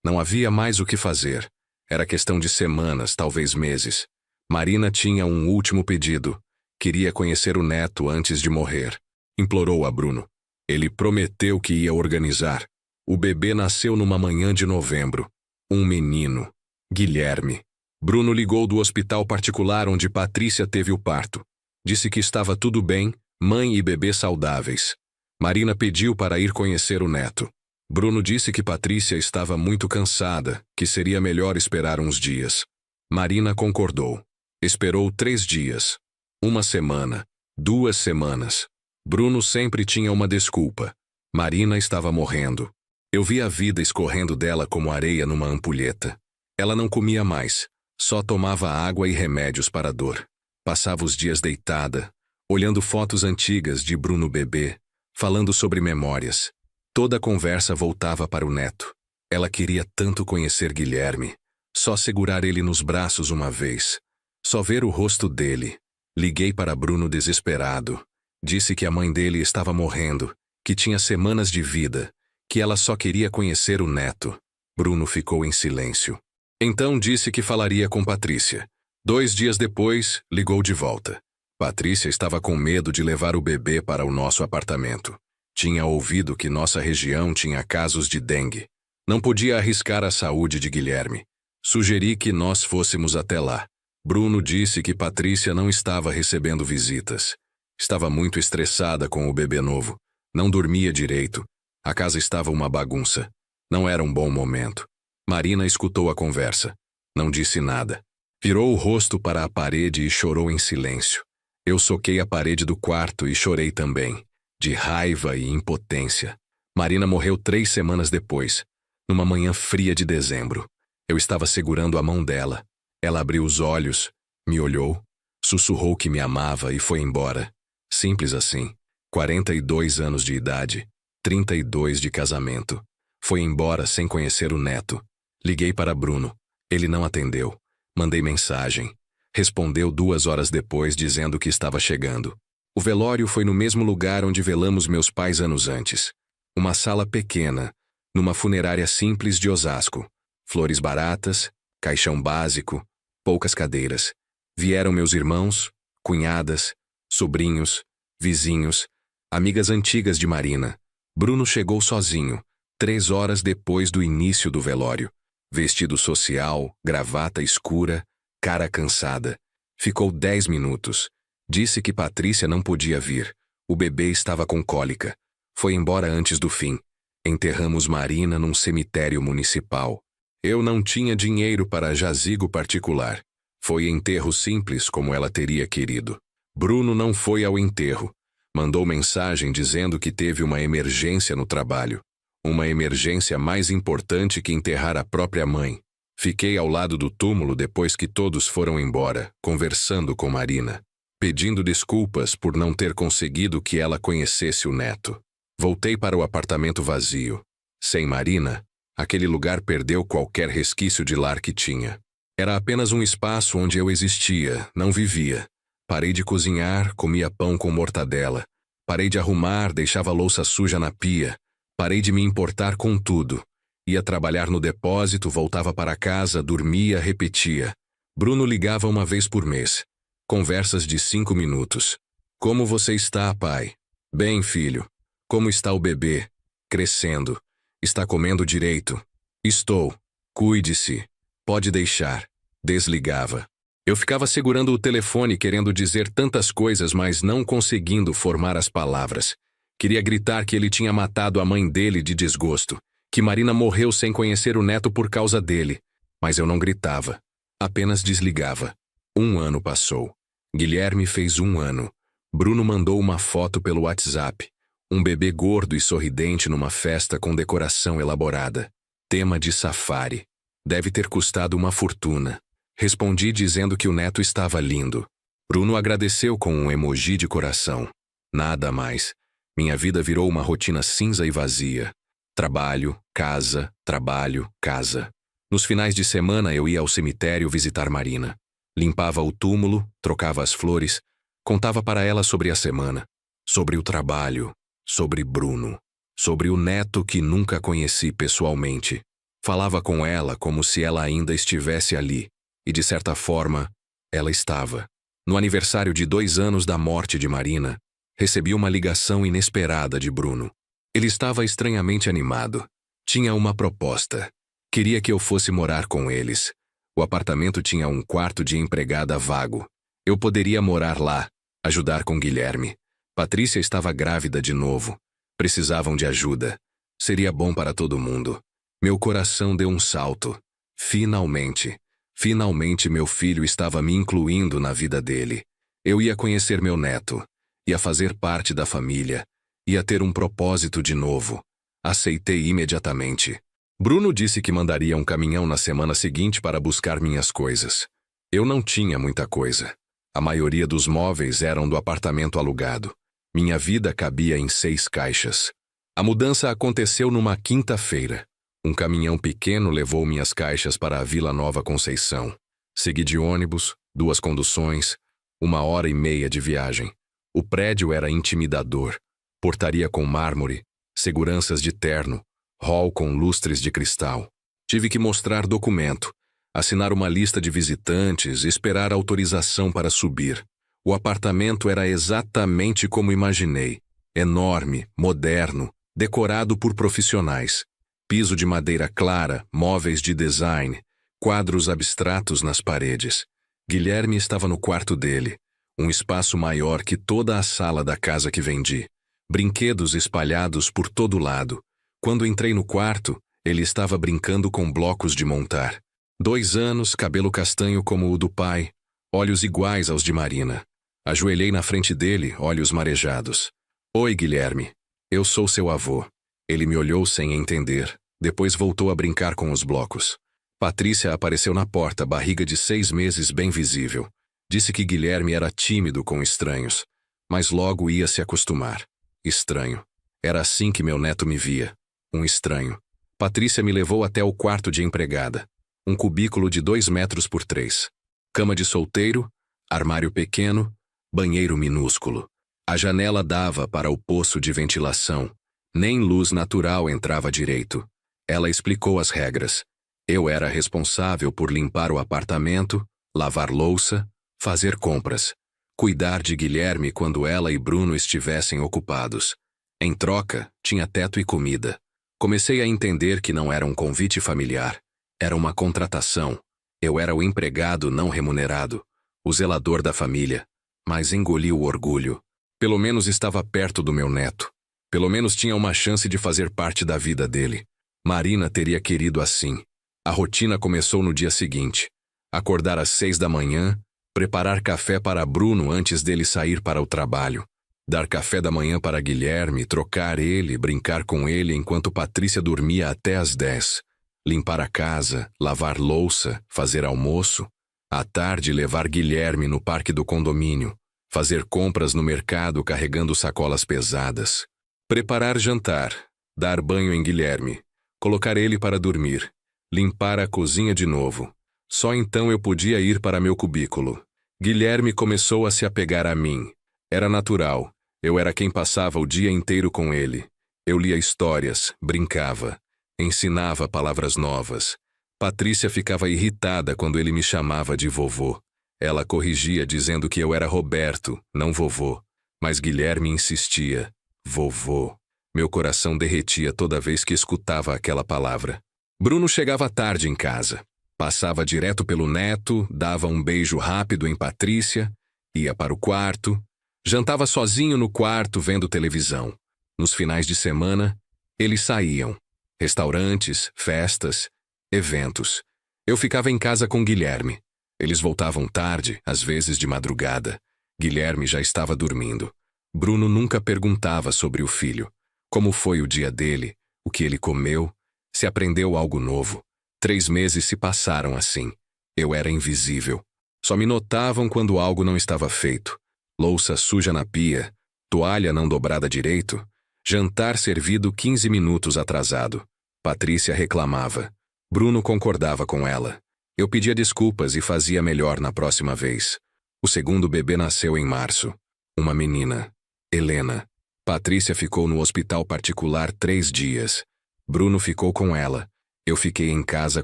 Não havia mais o que fazer. Era questão de semanas, talvez meses. Marina tinha um último pedido. Queria conhecer o neto antes de morrer. Implorou a Bruno. Ele prometeu que ia organizar. O bebê nasceu numa manhã de novembro. Um menino. Guilherme. Bruno ligou do hospital particular onde Patrícia teve o parto. Disse que estava tudo bem, mãe e bebê saudáveis. Marina pediu para ir conhecer o neto. Bruno disse que Patrícia estava muito cansada, que seria melhor esperar uns dias. Marina concordou. Esperou 3 dias. 1 semana. 2 semanas. Bruno sempre tinha uma desculpa. Marina estava morrendo. Eu vi a vida escorrendo dela como areia numa ampulheta. Ela não comia mais. Só tomava água e remédios para a dor. Passava os dias deitada, olhando fotos antigas de Bruno bebê, falando sobre memórias. Toda a conversa voltava para o neto. Ela queria tanto conhecer Guilherme. Só segurar ele nos braços uma vez. Só ver o rosto dele. Liguei para Bruno desesperado. Disse que a mãe dele estava morrendo, que tinha semanas de vida, que ela só queria conhecer o neto. Bruno ficou em silêncio. Então disse que falaria com Patrícia. 2 dias depois, ligou de volta. Patrícia estava com medo de levar o bebê para o nosso apartamento. Tinha ouvido que nossa região tinha casos de dengue. Não podia arriscar a saúde de Guilherme. Sugeri que nós fôssemos até lá. Bruno disse que Patrícia não estava recebendo visitas. Estava muito estressada com o bebê novo. Não dormia direito. A casa estava uma bagunça. Não era um bom momento. Marina escutou a conversa. Não disse nada. Virou o rosto para a parede e chorou em silêncio. Eu soquei a parede do quarto e chorei também, de raiva e impotência. Marina morreu 3 semanas depois, numa manhã fria de dezembro. Eu estava segurando a mão dela. Ela abriu os olhos, me olhou, sussurrou que me amava e foi embora. Simples assim. 42 anos de idade, 32 de casamento. Foi embora sem conhecer o neto. Liguei para Bruno. Ele não atendeu. Mandei mensagem. Respondeu 2 horas depois dizendo que estava chegando. O velório foi no mesmo lugar onde velamos meus pais anos antes. Uma sala pequena, numa funerária simples de Osasco. Flores baratas, caixão básico, poucas cadeiras. Vieram meus irmãos, cunhadas, sobrinhos, vizinhos, amigas antigas de Marina. Bruno chegou sozinho, 3 horas depois do início do velório. Vestido social, gravata escura, cara cansada. Ficou 10 minutos. Disse que Patrícia não podia vir. O bebê estava com cólica. Foi embora antes do fim. Enterramos Marina num cemitério municipal. Eu não tinha dinheiro para jazigo particular. Foi enterro simples como ela teria querido. Bruno não foi ao enterro. Mandou mensagem dizendo que teve uma emergência no trabalho. Uma emergência mais importante que enterrar a própria mãe. Fiquei ao lado do túmulo depois que todos foram embora, conversando com Marina, pedindo desculpas por não ter conseguido que ela conhecesse o neto. Voltei para o apartamento vazio. Sem Marina, aquele lugar perdeu qualquer resquício de lar que tinha. Era apenas um espaço onde eu existia, não vivia. Parei de cozinhar, comia pão com mortadela. Parei de arrumar, deixava a louça suja na pia. Parei de me importar com tudo. Ia trabalhar no depósito, voltava para casa, dormia, repetia. Bruno ligava uma vez por mês. Conversas de 5 minutos. Como você está, pai? Bem, filho. Como está o bebê? Crescendo. Está comendo direito? Estou. Cuide-se. Pode deixar. Desligava. Eu ficava segurando o telefone querendo dizer tantas coisas, mas não conseguindo formar as palavras. Queria gritar que ele tinha matado a mãe dele de desgosto, que Marina morreu sem conhecer o neto por causa dele. Mas eu não gritava. Apenas desligava. 1 ano passou. Guilherme fez 1 ano. Bruno mandou uma foto pelo WhatsApp. Um bebê gordo e sorridente numa festa com decoração elaborada. Tema de safari. Deve ter custado uma fortuna. Respondi dizendo que o neto estava lindo. Bruno agradeceu com um emoji de coração. Nada mais. Minha vida virou uma rotina cinza e vazia. Trabalho, casa, trabalho, casa. Nos finais de semana eu ia ao cemitério visitar Marina. Limpava o túmulo, trocava as flores, contava para ela sobre a semana, sobre o trabalho, sobre Bruno, sobre o neto que nunca conheci pessoalmente. Falava com ela como se ela ainda estivesse ali, e de certa forma, ela estava. No aniversário de 2 anos da morte de Marina, recebi uma ligação inesperada de Bruno. Ele estava estranhamente animado. Tinha uma proposta. Queria que eu fosse morar com eles. O apartamento tinha um quarto de empregada vago. Eu poderia morar lá, ajudar com Guilherme. Patrícia estava grávida de novo. Precisavam de ajuda. Seria bom para todo mundo. Meu coração deu um salto. Finalmente. Finalmente meu filho estava me incluindo na vida dele. Eu ia conhecer meu neto. Ia fazer parte da família. Ia ter um propósito de novo. Aceitei imediatamente. Bruno disse que mandaria um caminhão na semana seguinte para buscar minhas coisas. Eu não tinha muita coisa. A maioria dos móveis eram do apartamento alugado. Minha vida cabia em 6 caixas. A mudança aconteceu numa quinta-feira. Um caminhão pequeno levou minhas caixas para a Vila Nova Conceição. Segui de ônibus, 2 conduções, 1h30 de viagem. O prédio era intimidador. Portaria com mármore, seguranças de terno, hall com lustres de cristal. Tive que mostrar documento, assinar uma lista de visitantes e esperar autorização para subir. O apartamento era exatamente como imaginei. Enorme, moderno, decorado por profissionais. Piso de madeira clara, móveis de design, quadros abstratos nas paredes. Guilherme estava no quarto dele, um espaço maior que toda a sala da casa que vendi. Brinquedos espalhados por todo lado. Quando entrei no quarto, ele estava brincando com blocos de montar. 2 anos, cabelo castanho como o do pai, olhos iguais aos de Marina. Ajoelhei na frente dele, olhos marejados. Oi, Guilherme. Eu sou seu avô. Ele me olhou sem entender. Depois voltou a brincar com os blocos. Patrícia apareceu na porta, barriga de 6 meses bem visível. Disse que Guilherme era tímido com estranhos, mas logo ia se acostumar. Estranho. Era assim que meu neto me via. Um estranho. Patrícia me levou até o quarto de empregada. Um cubículo de 2 metros por 3. Cama de solteiro, armário pequeno, banheiro minúsculo. A janela dava para o poço de ventilação. Nem luz natural entrava direito. Ela explicou as regras. Eu era responsável por limpar o apartamento, lavar louça, fazer compras, cuidar de Guilherme quando ela e Bruno estivessem ocupados. Em troca, tinha teto e comida. Comecei a entender que não era um convite familiar. Era uma contratação. Eu era o empregado não remunerado, o zelador da família. Mas engoli o orgulho. Pelo menos estava perto do meu neto. Pelo menos tinha uma chance de fazer parte da vida dele. Marina teria querido assim. A rotina começou no dia seguinte. Acordar às 6 da manhã, preparar café para Bruno antes dele sair para o trabalho. Dar café da manhã para Guilherme, trocar ele, brincar com ele enquanto Patrícia dormia até às 10. Limpar a casa, lavar louça, fazer almoço. À tarde, levar Guilherme no parque do condomínio. Fazer compras no mercado carregando sacolas pesadas. Preparar jantar. Dar banho em Guilherme. Colocar ele para dormir. Limpar a cozinha de novo. Só então eu podia ir para meu cubículo. Guilherme começou a se apegar a mim. Era natural. Eu era quem passava o dia inteiro com ele. Eu lia histórias, brincava. Ensinava palavras novas. Patrícia ficava irritada quando ele me chamava de vovô. Ela corrigia dizendo que eu era Roberto, não vovô. Mas Guilherme insistia. Vovô. Meu coração derretia toda vez que escutava aquela palavra. Bruno chegava tarde em casa. Passava direto pelo neto, dava um beijo rápido em Patrícia, ia para o quarto, jantava sozinho no quarto vendo televisão. Nos finais de semana, eles saíam. Restaurantes, festas, eventos. Eu ficava em casa com Guilherme. Eles voltavam tarde, às vezes de madrugada. Guilherme já estava dormindo. Bruno nunca perguntava sobre o filho. Como foi o dia dele, o que ele comeu, se aprendeu algo novo. 3 meses se passaram assim. Eu era invisível. Só me notavam quando algo não estava feito. Louça suja na pia, toalha não dobrada direito, jantar servido 15 minutos atrasado. Patrícia reclamava. Bruno concordava com ela. Eu pedia desculpas e fazia melhor na próxima vez. O segundo bebê nasceu em março. Uma menina. Helena. Patrícia ficou no hospital particular 3 dias. Bruno ficou com ela. Eu fiquei em casa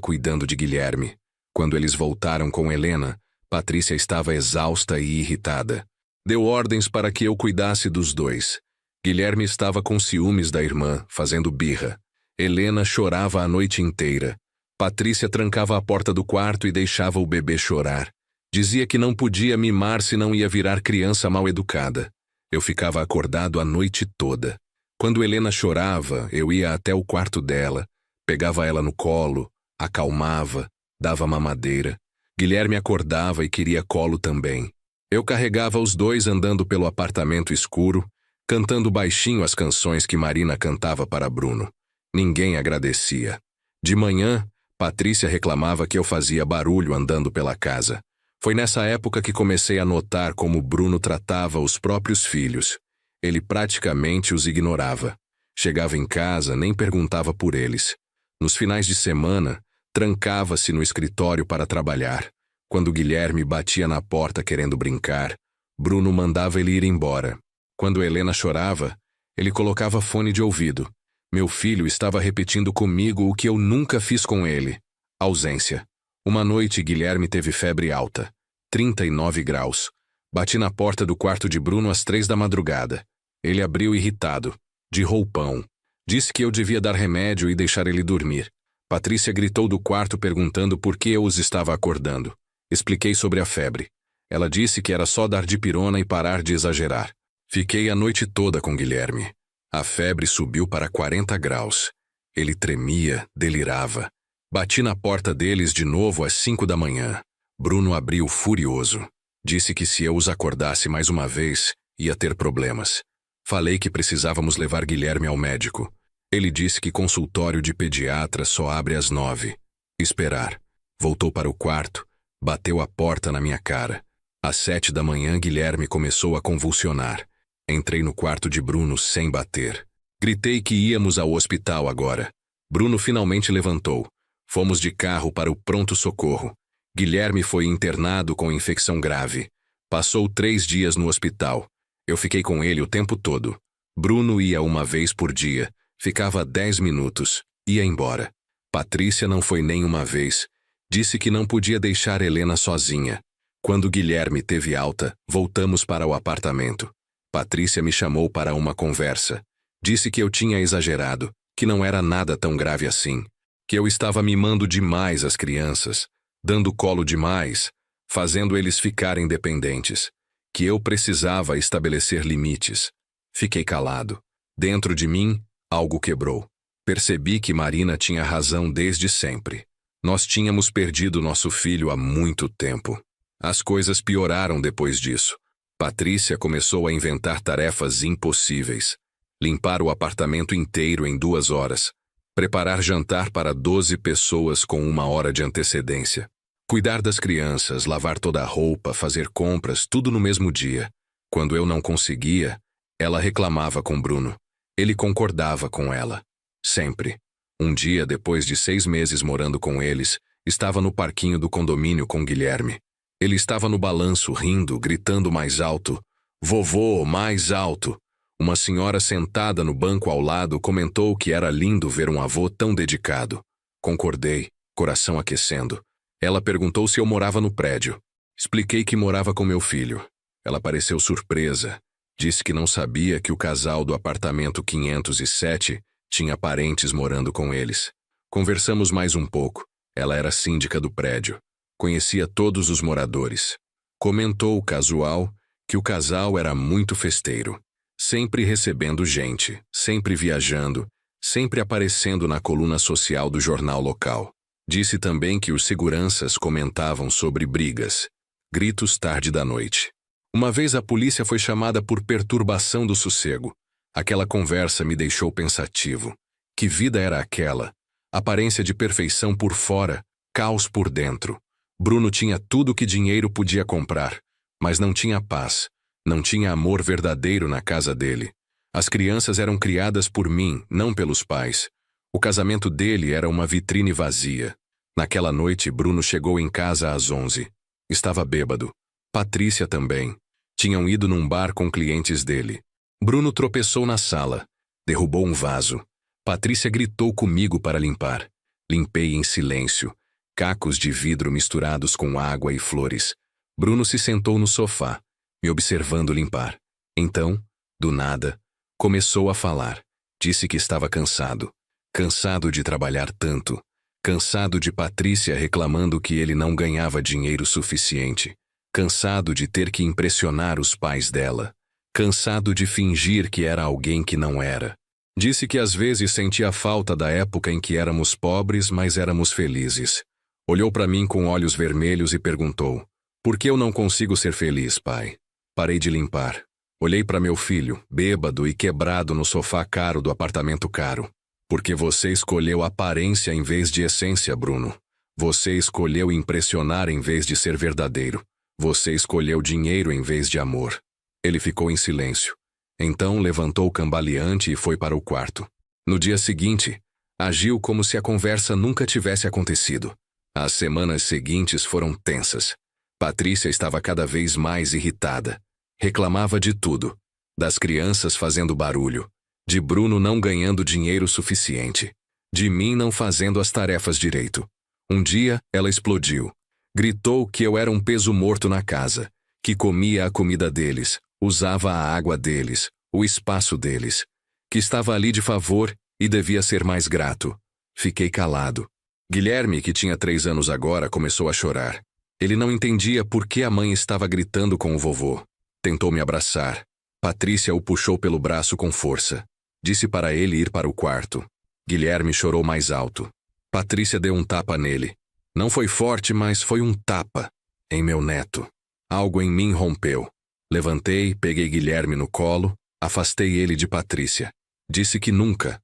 cuidando de Guilherme. Quando eles voltaram com Helena, Patrícia estava exausta e irritada. Deu ordens para que eu cuidasse dos dois. Guilherme estava com ciúmes da irmã, fazendo birra. Helena chorava a noite inteira. Patrícia trancava a porta do quarto e deixava o bebê chorar. Dizia que não podia mimar senão ia virar criança mal educada. Eu ficava acordado a noite toda. Quando Helena chorava, eu ia até o quarto dela, pegava ela no colo, acalmava, dava mamadeira. Guilherme acordava e queria colo também. Eu carregava os dois andando pelo apartamento escuro, cantando baixinho as canções que Marina cantava para Bruno. Ninguém agradecia. De manhã, Patrícia reclamava que eu fazia barulho andando pela casa. Foi nessa época que comecei a notar como Bruno tratava os próprios filhos. Ele praticamente os ignorava. Chegava em casa, nem perguntava por eles. Nos finais de semana, trancava-se no escritório para trabalhar. Quando Guilherme batia na porta querendo brincar, Bruno mandava ele ir embora. Quando Helena chorava, ele colocava fone de ouvido. Meu filho estava repetindo comigo o que eu nunca fiz com ele. Ausência. Uma noite, Guilherme teve febre alta. 39 graus. Bati na porta do quarto de Bruno às 3 da madrugada. Ele abriu irritado, de roupão. Disse que eu devia dar remédio e deixar ele dormir. Patrícia gritou do quarto perguntando por que eu os estava acordando. Expliquei sobre a febre. Ela disse que era só dar dipirona e parar de exagerar. Fiquei a noite toda com Guilherme. A febre subiu para 40 graus. Ele tremia, delirava. Bati na porta deles de novo às 5 da manhã. Bruno abriu furioso. Disse que se eu os acordasse mais uma vez, ia ter problemas. Falei que precisávamos levar Guilherme ao médico. Ele disse que consultório de pediatra só abre às 9. Esperar. Voltou para o quarto, bateu a porta na minha cara. Às 7 da manhã, Guilherme começou a convulsionar. Entrei no quarto de Bruno sem bater. Gritei que íamos ao hospital agora. Bruno finalmente levantou. Fomos de carro para o pronto-socorro. Guilherme foi internado com infecção grave. Passou 3 dias no hospital. Eu fiquei com ele o tempo todo. Bruno ia uma vez por dia. Ficava 10 minutos. Ia embora. Patrícia não foi nem uma vez. Disse que não podia deixar Helena sozinha. Quando Guilherme teve alta, voltamos para o apartamento. Patrícia me chamou para uma conversa. Disse que eu tinha exagerado, que não era nada tão grave assim, que eu estava mimando demais as crianças, dando colo demais, fazendo eles ficarem dependentes, que eu precisava estabelecer limites. Fiquei calado. Dentro de mim, algo quebrou. Percebi que Marina tinha razão desde sempre. Nós tínhamos perdido nosso filho há muito tempo. As coisas pioraram depois disso. Patrícia começou a inventar tarefas impossíveis. Limpar o apartamento inteiro em 2 horas. Preparar jantar para 12 pessoas com 1 hora de antecedência. Cuidar das crianças, lavar toda a roupa, fazer compras, tudo no mesmo dia. Quando eu não conseguia, ela reclamava com Bruno. Ele concordava com ela. Sempre. Um dia, depois de 6 meses morando com eles, estava no parquinho do condomínio com Guilherme. Ele estava no balanço, rindo, gritando mais alto. Vovô, mais alto! Uma senhora sentada no banco ao lado comentou que era lindo ver um avô tão dedicado. Concordei, coração aquecendo. Ela perguntou se eu morava no prédio. Expliquei que morava com meu filho. Ela pareceu surpresa. Disse que não sabia que o casal do apartamento 507 tinha parentes morando com eles. Conversamos mais um pouco. Ela era síndica do prédio. Conhecia todos os moradores. Comentou, casual, que o casal era muito festeiro. Sempre recebendo gente, sempre viajando, sempre aparecendo na coluna social do jornal local. Disse também que os seguranças comentavam sobre brigas, gritos tarde da noite. Uma vez a polícia foi chamada por perturbação do sossego. Aquela conversa me deixou pensativo. Que vida era aquela? Aparência de perfeição por fora, caos por dentro. Bruno tinha tudo que dinheiro podia comprar, mas não tinha paz, não tinha amor verdadeiro na casa dele. As crianças eram criadas por mim, não pelos pais. O casamento dele era uma vitrine vazia. Naquela noite, Bruno chegou em casa às 11. Estava bêbado. Patrícia também. Tinham ido num bar com clientes dele. Bruno tropeçou na sala. Derrubou um vaso. Patrícia gritou comigo para limpar. Limpei em silêncio. Cacos de vidro misturados com água e flores. Bruno se sentou no sofá, me observando limpar. Então, do nada, começou a falar. Disse que estava cansado. Cansado de trabalhar tanto. Cansado de Patrícia reclamando que ele não ganhava dinheiro suficiente. Cansado de ter que impressionar os pais dela. Cansado de fingir que era alguém que não era. Disse que às vezes sentia falta da época em que éramos pobres, mas éramos felizes. Olhou para mim com olhos vermelhos e perguntou: por que eu não consigo ser feliz, pai? Parei de limpar. Olhei para meu filho, bêbado e quebrado no sofá caro do apartamento caro. Porque você escolheu aparência em vez de essência, Bruno. Você escolheu impressionar em vez de ser verdadeiro. Você escolheu dinheiro em vez de amor. Ele ficou em silêncio. Então levantou cambaleante e foi para o quarto. No dia seguinte, agiu como se a conversa nunca tivesse acontecido. As semanas seguintes foram tensas. Patrícia estava cada vez mais irritada. Reclamava de tudo. Das crianças fazendo barulho. De Bruno não ganhando dinheiro suficiente. De mim não fazendo as tarefas direito. Um dia, ela explodiu. Gritou que eu era um peso morto na casa. Que comia a comida deles. Usava a água deles. O espaço deles. Que estava ali de favor e devia ser mais grato. Fiquei calado. Guilherme, que tinha 3 anos agora, começou a chorar. Ele não entendia por que a mãe estava gritando com o vovô. Tentou me abraçar. Patrícia o puxou pelo braço com força. Disse para ele ir para o quarto. Guilherme chorou mais alto. Patrícia deu um tapa nele. Não foi forte, mas foi um tapa. Em meu neto. Algo em mim rompeu. Levantei, peguei Guilherme no colo, afastei ele de Patrícia. Disse que nunca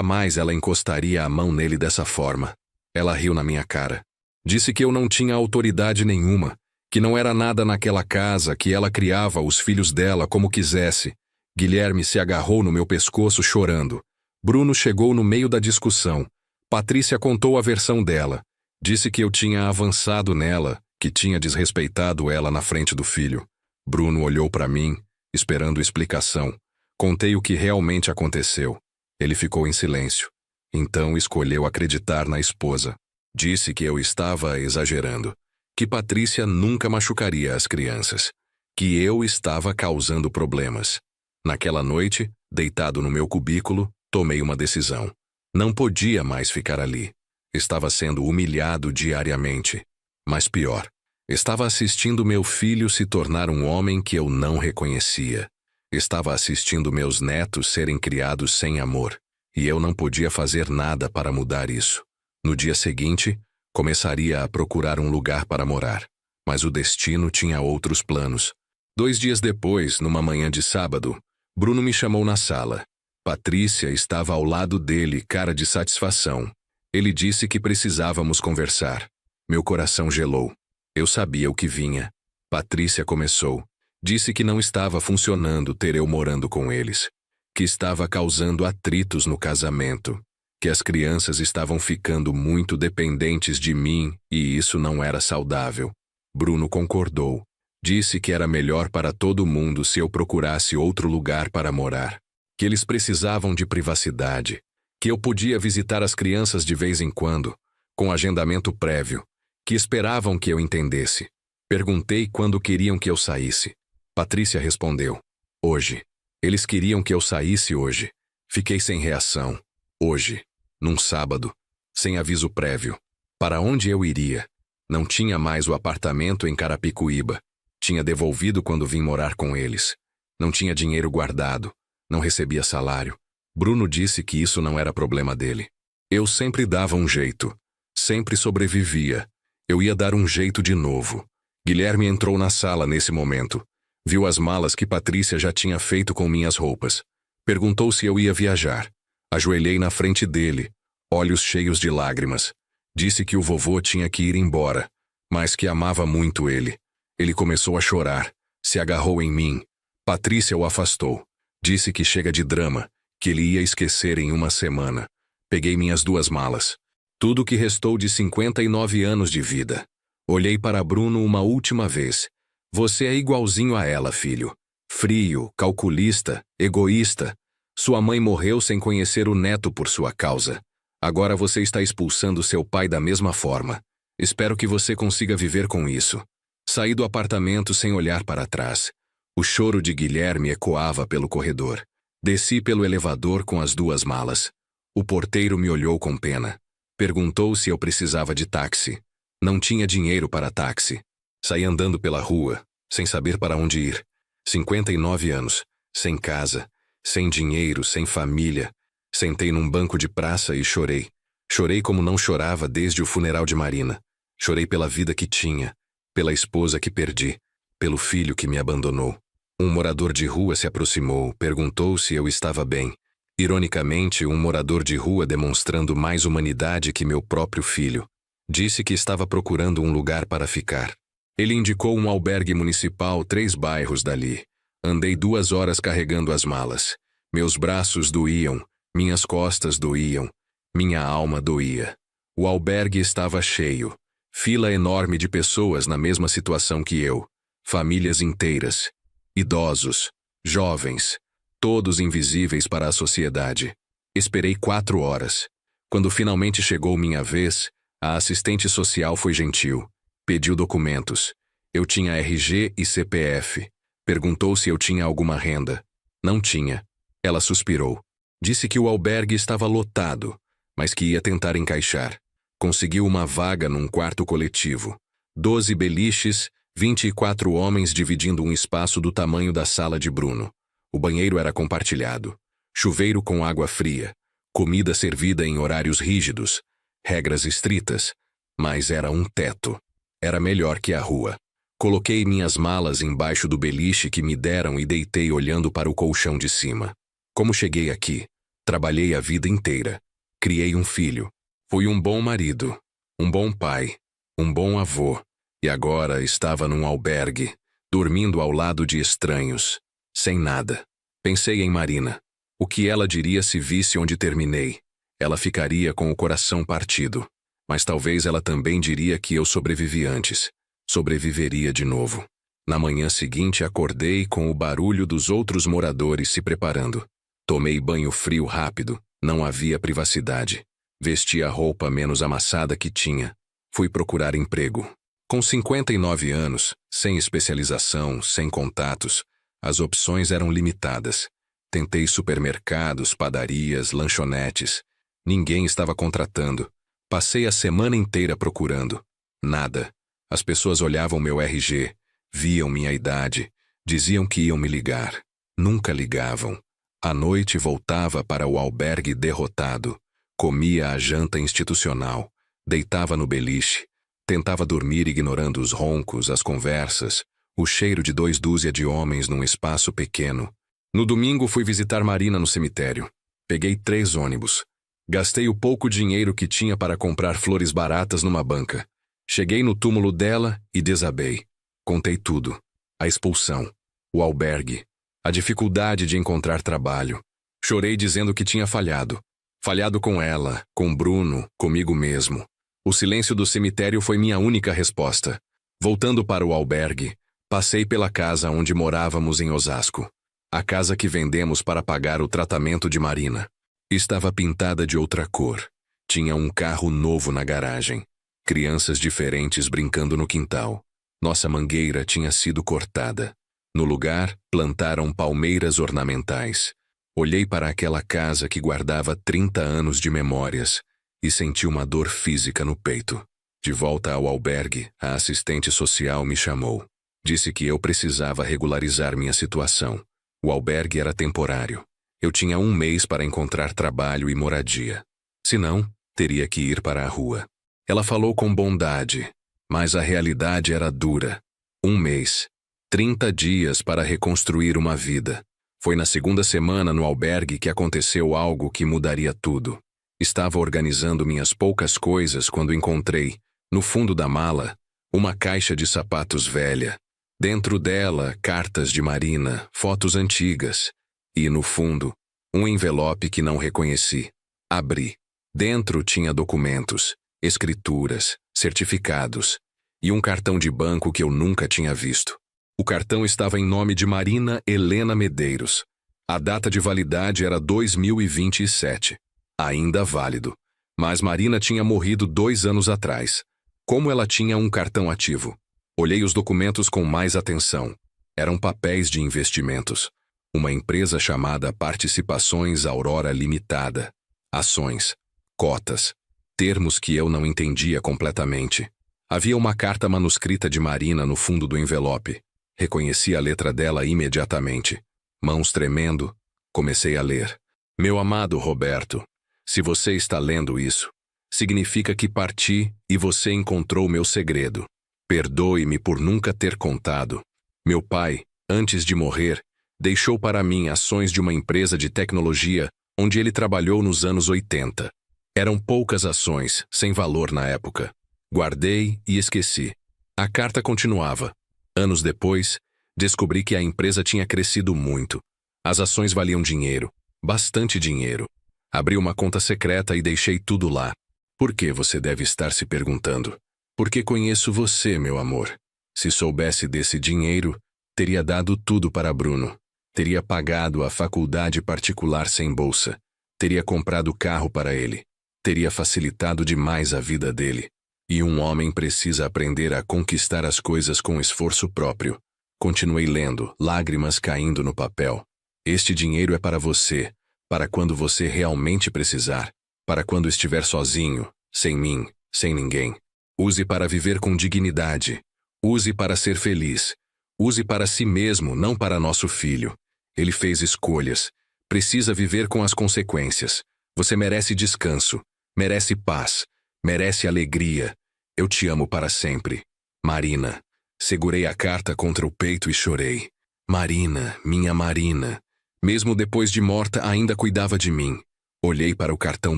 mais ela encostaria a mão nele dessa forma. Ela riu na minha cara. Disse que eu não tinha autoridade nenhuma, que não era nada naquela casa, que ela criava os filhos dela como quisesse. Guilherme se agarrou no meu pescoço chorando. Bruno chegou no meio da discussão. Patrícia contou a versão dela. Disse que eu tinha avançado nela, que tinha desrespeitado ela na frente do filho. Bruno olhou para mim, esperando explicação. Contei o que realmente aconteceu. Ele ficou em silêncio. Então escolheu acreditar na esposa. Disse que eu estava exagerando, que Patrícia nunca machucaria as crianças, que eu estava causando problemas. Naquela noite, deitado no meu cubículo, tomei uma decisão. Não podia mais ficar ali. Estava sendo humilhado diariamente. Mas pior, estava assistindo meu filho se tornar um homem que eu não reconhecia. Estava assistindo meus netos serem criados sem amor. E eu não podia fazer nada para mudar isso. No dia seguinte, começaria a procurar um lugar para morar. Mas o destino tinha outros planos. 2 dias depois, numa manhã de sábado, Bruno me chamou na sala. Patrícia estava ao lado dele, cara de satisfação. Ele disse que precisávamos conversar. Meu coração gelou. Eu sabia o que vinha. Patrícia começou. Disse que não estava funcionando ter eu morando com eles. Que estava causando atritos no casamento. Que as crianças estavam ficando muito dependentes de mim e isso não era saudável. Bruno concordou. Disse que era melhor para todo mundo se eu procurasse outro lugar para morar. Que eles precisavam de privacidade. Que eu podia visitar as crianças de vez em quando, com agendamento prévio. Que esperavam que eu entendesse. Perguntei quando queriam que eu saísse. Patrícia respondeu. Hoje. Eles queriam que eu saísse hoje. Fiquei sem reação. Hoje. Num sábado. Sem aviso prévio. Para onde eu iria? Não tinha mais o apartamento em Carapicuíba. Tinha devolvido quando vim morar com eles. Não tinha dinheiro guardado. Não recebia salário. Bruno disse que isso não era problema dele. Eu sempre dava um jeito. Sempre sobrevivia. Eu ia dar um jeito de novo. Guilherme entrou na sala nesse momento. Viu as malas que Patrícia já tinha feito com minhas roupas. Perguntou se eu ia viajar. Ajoelhei na frente dele, olhos cheios de lágrimas. Disse que o vovô tinha que ir embora, mas que amava muito ele. Ele começou a chorar, se agarrou em mim. Patrícia o afastou. Disse que chega de drama, que ele ia esquecer em uma semana. Peguei minhas 2 malas. Tudo que restou de 59 anos de vida. Olhei para Bruno uma última vez. Você é igualzinho a ela, filho. Frio, calculista, egoísta. Sua mãe morreu sem conhecer o neto por sua causa. Agora você está expulsando seu pai da mesma forma. Espero que você consiga viver com isso. Saí do apartamento sem olhar para trás. O choro de Guilherme ecoava pelo corredor. Desci pelo elevador com as 2 malas. O porteiro me olhou com pena. Perguntou se eu precisava de táxi. Não tinha dinheiro para táxi. Saí andando pela rua, sem saber para onde ir. 59 anos, sem casa, sem dinheiro, sem família. Sentei num banco de praça e chorei. Chorei como não chorava desde o funeral de Marina. Chorei pela vida que tinha, pela esposa que perdi, pelo filho que me abandonou. Um morador de rua se aproximou, perguntou se eu estava bem. Ironicamente, um morador de rua demonstrando mais humanidade que meu próprio filho. Disse que estava procurando um lugar para ficar. Ele indicou um albergue municipal 3 bairros dali. Andei 2 horas carregando as malas. Meus braços doíam, minhas costas doíam, minha alma doía. O albergue estava cheio. Fila enorme de pessoas na mesma situação que eu. Famílias inteiras. Idosos, jovens, todos invisíveis para a sociedade. Esperei 4 horas. Quando finalmente chegou minha vez, a assistente social foi gentil. Pediu documentos. Eu tinha RG e CPF. Perguntou se eu tinha alguma renda. Não tinha. Ela suspirou. Disse que o albergue estava lotado, mas que ia tentar encaixar. Conseguiu uma vaga num quarto coletivo. 12 beliches, 24 homens dividindo um espaço do tamanho da sala de Bruno. O banheiro era compartilhado. Chuveiro com água fria. Comida servida em horários rígidos. regras estritas, mas era um teto. Era melhor que a rua. Coloquei minhas malas embaixo do beliche que me deram e deitei olhando para o colchão de cima. Como cheguei aqui? Trabalhei a vida inteira. Criei um filho. Fui um bom marido, um bom pai, um bom avô, e agora estava num albergue, dormindo ao lado de estranhos, sem nada. Pensei em Marina. O que ela diria se visse onde terminei? Ela ficaria com o coração partido. Mas talvez ela também diria que eu sobrevivi antes. Sobreviveria de novo. Na manhã seguinte acordei com o barulho dos outros moradores se preparando. Tomei banho frio rápido, não havia privacidade. Vesti a roupa menos amassada que tinha. Fui procurar emprego. Com 59 anos, sem especialização, sem contatos, as opções eram limitadas. Tentei supermercados, padarias, lanchonetes. Ninguém estava contratando. Passei a semana inteira procurando. Nada. As pessoas olhavam meu RG, viam minha idade, diziam que iam me ligar. Nunca ligavam. À noite voltava para o albergue derrotado. Comia a janta institucional. Deitava no beliche. Tentava dormir ignorando os roncos, as conversas, o cheiro de 2 dúzia de homens num espaço pequeno. No domingo fui visitar Marina no cemitério. Peguei 3 ônibus. Gastei o pouco dinheiro que tinha para comprar flores baratas numa banca. Cheguei no túmulo dela e desabei. Contei tudo. A expulsão. O albergue. A dificuldade de encontrar trabalho. Chorei dizendo que tinha falhado. Falhado com ela, com Bruno, comigo mesmo. O silêncio do cemitério foi minha única resposta. Voltando para o albergue, passei pela casa onde morávamos em Osasco. A casa que vendemos para pagar o tratamento de Marina. Estava pintada de outra cor. Tinha um carro novo na garagem. Crianças diferentes brincando no quintal. Nossa mangueira tinha sido cortada. No lugar, plantaram palmeiras ornamentais. Olhei para aquela casa que guardava 30 anos de memórias e senti uma dor física no peito. De volta ao albergue, a assistente social me chamou. Disse que eu precisava regularizar minha situação. O albergue era temporário. Eu tinha 1 mês para encontrar trabalho e moradia. Senão, teria que ir para a rua. Ela falou com bondade, mas a realidade era dura. 1 mês. 30 dias para reconstruir uma vida. Foi na 2ª semana no albergue que aconteceu algo que mudaria tudo. Estava organizando minhas poucas coisas quando encontrei, no fundo da mala, uma caixa de sapatos velha. Dentro dela, cartas de Marina, fotos antigas. E, no fundo, um envelope que não reconheci. Abri. Dentro tinha documentos, escrituras, certificados e um cartão de banco que eu nunca tinha visto. O cartão estava em nome de Marina Helena Medeiros. A data de validade era 2027. Ainda válido. Mas Marina tinha morrido 2 anos atrás. Como ela tinha um cartão ativo? Olhei os documentos com mais atenção. Eram papéis de investimentos. Uma empresa chamada Participações Aurora Limitada. Ações. Cotas. Termos que eu não entendia completamente. Havia uma carta manuscrita de Marina no fundo do envelope. Reconheci a letra dela imediatamente. Mãos tremendo, comecei a ler. Meu amado Roberto, se você está lendo isso, significa que parti e você encontrou meu segredo. Perdoe-me por nunca ter contado. Meu pai, antes de morrer, deixou para mim ações de uma empresa de tecnologia onde ele trabalhou nos anos 80. Eram poucas ações, sem valor na época. Guardei e esqueci. A carta continuava. Anos depois, descobri que a empresa tinha crescido muito. As ações valiam dinheiro, bastante dinheiro. Abri uma conta secreta e deixei tudo lá. Por que você deve estar se perguntando? Porque conheço você, meu amor. Se soubesse desse dinheiro, teria dado tudo para Bruno. Teria pagado a faculdade particular sem bolsa. Teria comprado carro para ele. Teria facilitado demais a vida dele. E um homem precisa aprender a conquistar as coisas com esforço próprio. Continuei lendo, lágrimas caindo no papel. Este dinheiro é para você, para quando você realmente precisar, para quando estiver sozinho, sem mim, sem ninguém. Use para viver com dignidade. Use para ser feliz. Use para si mesmo, não para nosso filho. Ele fez escolhas. Precisa viver com as consequências. Você merece descanso. Merece paz. Merece alegria. Eu te amo para sempre. Marina. Segurei a carta contra o peito e chorei. Marina, minha Marina. Mesmo depois de morta, ainda cuidava de mim. Olhei para o cartão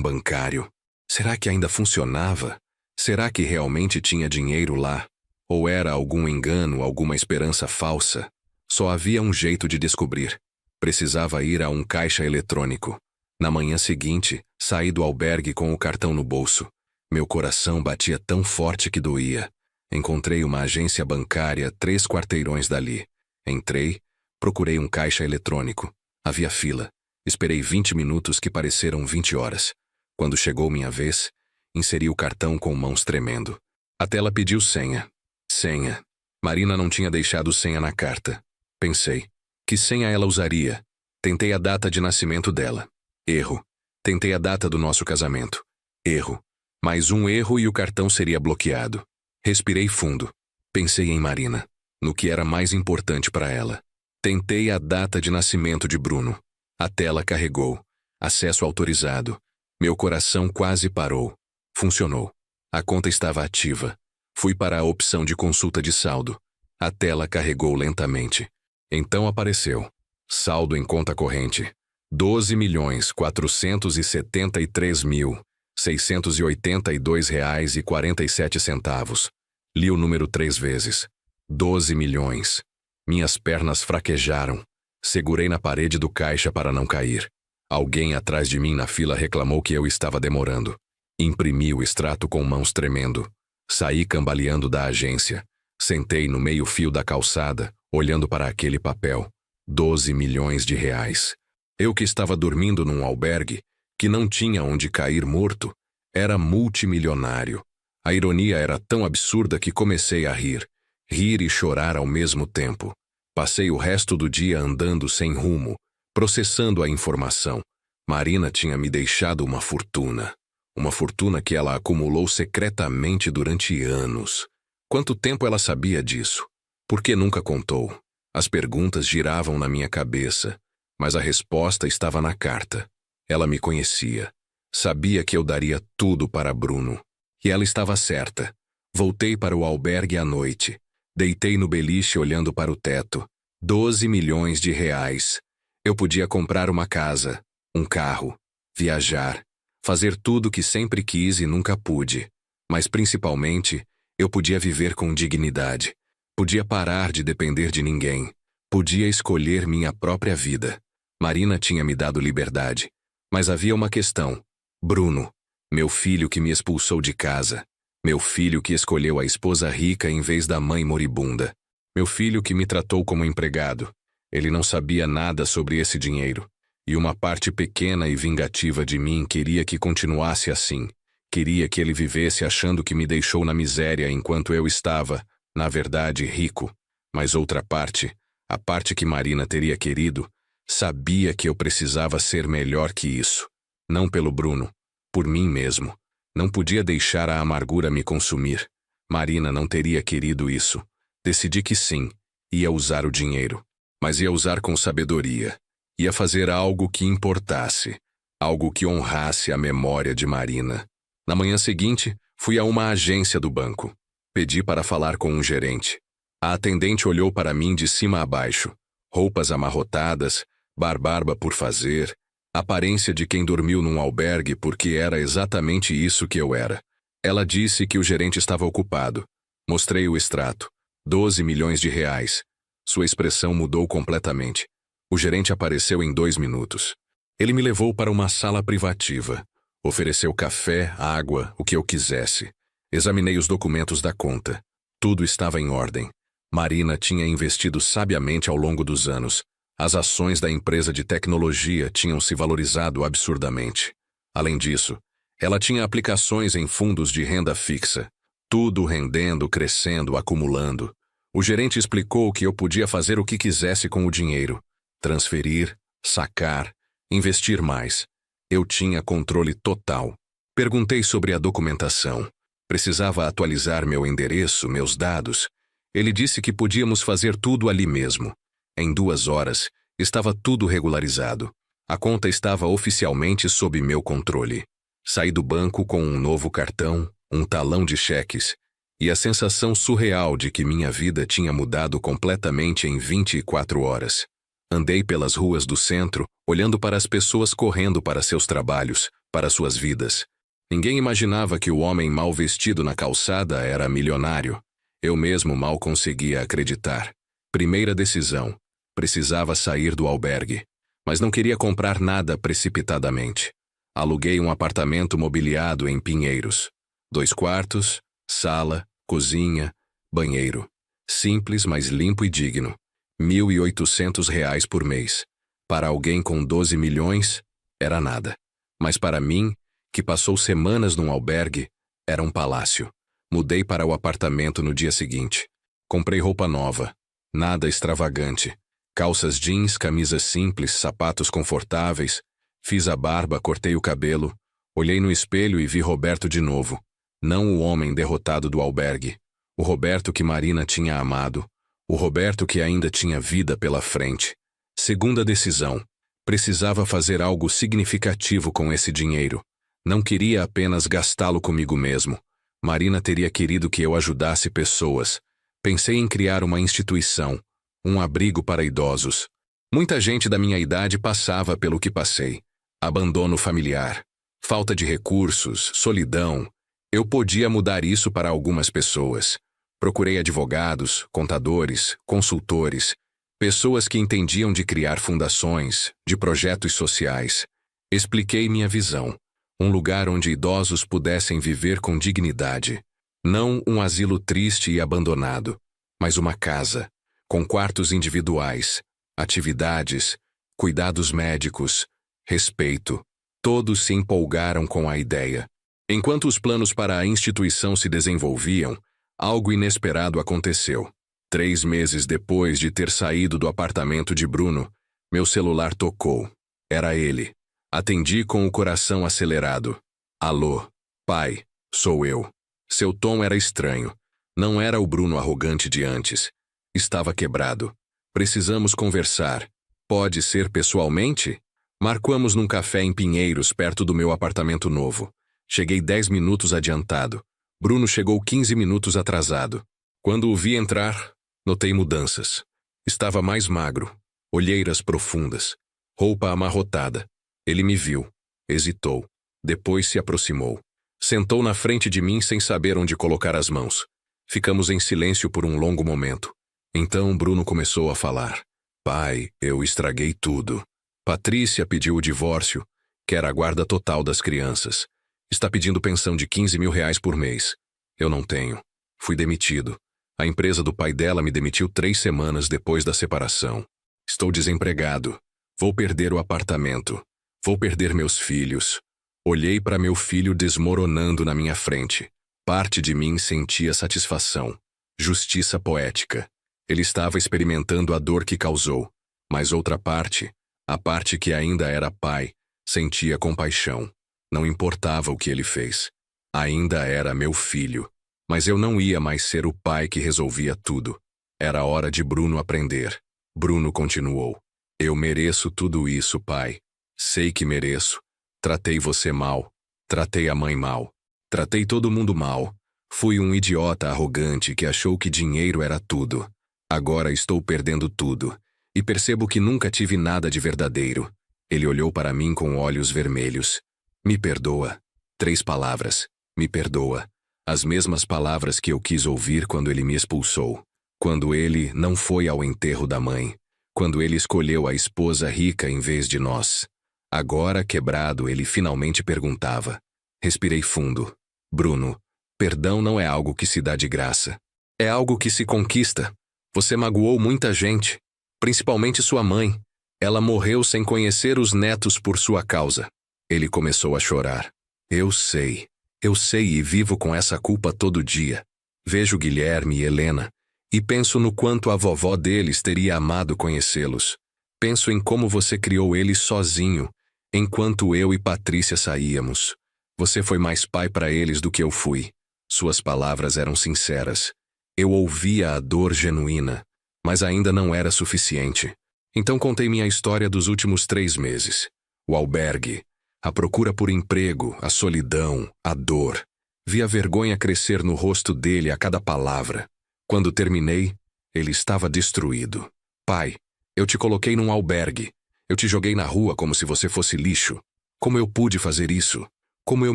bancário. Será que ainda funcionava? Será que realmente tinha dinheiro lá? Ou era algum engano, alguma esperança falsa? Só havia um jeito de descobrir. Precisava ir a um caixa eletrônico. Na manhã seguinte, saí do albergue com o cartão no bolso. Meu coração batia tão forte que doía. Encontrei uma agência bancária 3 quarteirões dali. Entrei, procurei um caixa eletrônico. Havia fila. Esperei 20 minutos que pareceram 20 horas. Quando chegou minha vez, inseri o cartão com mãos tremendo. A tela pediu senha. Senha. Marina não tinha deixado senha na carta. Pensei, que senha ela usaria? Tentei a data de nascimento dela. Erro. Tentei a data do nosso casamento. Erro. Mais um erro e o cartão seria bloqueado. Respirei fundo. Pensei em Marina, no que era mais importante para ela. Tentei a data de nascimento de Bruno. A tela carregou. Acesso autorizado. Meu coração quase parou. Funcionou. A conta estava ativa. Fui para a opção de consulta de saldo. A tela carregou lentamente. Então apareceu. Saldo em conta corrente. 12.473.682,47. Li o número 3 vezes. 12 milhões. Minhas pernas fraquejaram. Segurei na parede do caixa para não cair. Alguém atrás de mim na fila reclamou que eu estava demorando. Imprimi o extrato com mãos tremendo. Saí cambaleando da agência. Sentei no meio-fio da calçada, olhando para aquele papel. 12 milhões de reais. Eu que estava dormindo num albergue, que não tinha onde cair morto, era multimilionário. A ironia era tão absurda que comecei a rir. Rir e chorar ao mesmo tempo. Passei o resto do dia andando sem rumo, processando a informação. Marina tinha me deixado uma fortuna. Uma fortuna que ela acumulou secretamente durante anos. Quanto tempo ela sabia disso? Por que nunca contou? As perguntas giravam na minha cabeça, mas a resposta estava na carta. Ela me conhecia. Sabia que eu daria tudo para Bruno. E ela estava certa. Voltei para o albergue à noite. Deitei no beliche olhando para o teto. 12 milhões de reais. Eu podia comprar uma casa, um carro, viajar, fazer tudo que sempre quis e nunca pude. Mas principalmente, eu podia viver com dignidade. Podia parar de depender de ninguém. Podia escolher minha própria vida. Marina tinha me dado liberdade. Mas havia uma questão. Bruno, meu filho que me expulsou de casa. Meu filho que escolheu a esposa rica em vez da mãe moribunda. Meu filho que me tratou como empregado. Ele não sabia nada sobre esse dinheiro. E uma parte pequena e vingativa de mim queria que continuasse assim. Queria que ele vivesse achando que me deixou na miséria enquanto eu estava, na verdade, rico. Mas outra parte, a parte que Marina teria querido, sabia que eu precisava ser melhor que isso. Não pelo Bruno, por mim mesmo. Não podia deixar a amargura me consumir. Marina não teria querido isso. Decidi que sim, ia usar o dinheiro. Mas ia usar com sabedoria. Ia fazer algo que importasse. Algo que honrasse a memória de Marina. Na manhã seguinte, fui a uma agência do banco. Pedi para falar com um gerente. A atendente olhou para mim de cima a baixo. Roupas amarrotadas, barba por fazer, aparência de quem dormiu num albergue porque era exatamente isso que eu era. Ela disse que o gerente estava ocupado. Mostrei o extrato. 12 milhões de reais. Sua expressão mudou completamente. O gerente apareceu em 2 minutos. Ele me levou para uma sala privativa. Ofereceu café, água, o que eu quisesse. Examinei os documentos da conta. Tudo estava em ordem. Marina tinha investido sabiamente ao longo dos anos. As ações da empresa de tecnologia tinham se valorizado absurdamente. Além disso, ela tinha aplicações em fundos de renda fixa. Tudo rendendo, crescendo, acumulando. O gerente explicou que eu podia fazer o que quisesse com o dinheiro. Transferir, sacar, investir mais. Eu tinha controle total. Perguntei sobre a documentação. Precisava atualizar meu endereço, meus dados. Ele disse que podíamos fazer tudo ali mesmo. Em 2 horas, estava tudo regularizado. A conta estava oficialmente sob meu controle. Saí do banco com um novo cartão, um talão de cheques, e a sensação surreal de que minha vida tinha mudado completamente em 24 horas. Andei pelas ruas do centro, olhando para as pessoas correndo para seus trabalhos, para suas vidas. Ninguém imaginava que o homem mal vestido na calçada era milionário. Eu mesmo mal conseguia acreditar. Primeira decisão. Precisava sair do albergue. Mas não queria comprar nada precipitadamente. Aluguei um apartamento mobiliado em Pinheiros. 2 quartos, sala, cozinha, banheiro. Simples, mas limpo e digno. R$ 1.800 por mês. Para alguém com 12 milhões, era nada. Mas para mim, que passou semanas num albergue, era um palácio. Mudei para o apartamento no dia seguinte. Comprei roupa nova. Nada extravagante. Calças jeans, camisas simples, sapatos confortáveis. Fiz a barba, cortei o cabelo. Olhei no espelho e vi Roberto de novo. Não o homem derrotado do albergue. O Roberto que Marina tinha amado. O Roberto que ainda tinha vida pela frente. Segunda decisão. Precisava fazer algo significativo com esse dinheiro. Não queria apenas gastá-lo comigo mesmo. Marina teria querido que eu ajudasse pessoas. Pensei em criar uma instituição, um abrigo para idosos. Muita gente da minha idade passava pelo que passei. Abandono familiar, falta de recursos, solidão. Eu podia mudar isso para algumas pessoas. Procurei advogados, contadores, consultores, pessoas que entendiam de criar fundações, de projetos sociais. Expliquei minha visão. Um lugar onde idosos pudessem viver com dignidade. Não um asilo triste e abandonado, mas uma casa, com quartos individuais, atividades, cuidados médicos, respeito. Todos se empolgaram com a ideia. Enquanto os planos para a instituição se desenvolviam, algo inesperado aconteceu. 3 meses depois de ter saído do apartamento de Bruno, meu celular tocou. Era ele. Atendi com o coração acelerado. Alô, pai, sou eu. Seu tom era estranho. Não era o Bruno arrogante de antes. Estava quebrado. Precisamos conversar. Pode ser pessoalmente? Marcamos num café em Pinheiros, perto do meu apartamento novo. Cheguei 10 minutos adiantado. Bruno chegou 15 minutos atrasado. Quando o vi entrar, notei mudanças. Estava mais magro, olheiras profundas, roupa amarrotada. Ele me viu, hesitou, depois se aproximou. Sentou na frente de mim sem saber onde colocar as mãos. Ficamos em silêncio por um longo momento. Então Bruno começou a falar. Pai, eu estraguei tudo. Patrícia pediu o divórcio, quer a guarda total das crianças. Está pedindo pensão de R$ 15.000 por mês. Eu não tenho. Fui demitido. A empresa do pai dela me demitiu 3 semanas depois da separação. Estou desempregado. Vou perder o apartamento. Vou perder meus filhos. Olhei para meu filho desmoronando na minha frente. Parte de mim sentia satisfação. Justiça poética. Ele estava experimentando a dor que causou. Mas outra parte, a parte que ainda era pai, sentia compaixão. Não importava o que ele fez. Ainda era meu filho. Mas eu não ia mais ser o pai que resolvia tudo. Era hora de Bruno aprender. Bruno continuou. Eu mereço tudo isso, pai. Sei que mereço. Tratei você mal. Tratei a mãe mal. Tratei todo mundo mal. Fui um idiota arrogante que achou que dinheiro era tudo. Agora estou perdendo tudo. E percebo que nunca tive nada de verdadeiro. Ele olhou para mim com olhos vermelhos. Me perdoa. 3 palavras. Me perdoa. As mesmas palavras que eu quis ouvir quando ele me expulsou. Quando ele não foi ao enterro da mãe. Quando ele escolheu a esposa rica em vez de nós. Agora, quebrado, ele finalmente perguntava. Respirei fundo. Bruno, perdão não é algo que se dá de graça. É algo que se conquista. Você magoou muita gente, principalmente sua mãe. Ela morreu sem conhecer os netos por sua causa. Ele começou a chorar. Eu sei e vivo com essa culpa todo dia. Vejo Guilherme e Helena e penso no quanto a vovó deles teria amado conhecê-los. Penso em como você criou eles sozinho, enquanto eu e Patrícia saíamos. Você foi mais pai para eles do que eu fui. Suas palavras eram sinceras. Eu ouvia a dor genuína, mas ainda não era suficiente. Então contei minha história dos últimos 3 meses. O albergue, A procura por emprego, a solidão, a dor. Vi a vergonha crescer no rosto dele a cada palavra. Quando terminei, ele estava destruído. Pai, eu te coloquei num albergue. Eu te joguei na rua como se você fosse lixo. Como eu pude fazer isso? Como eu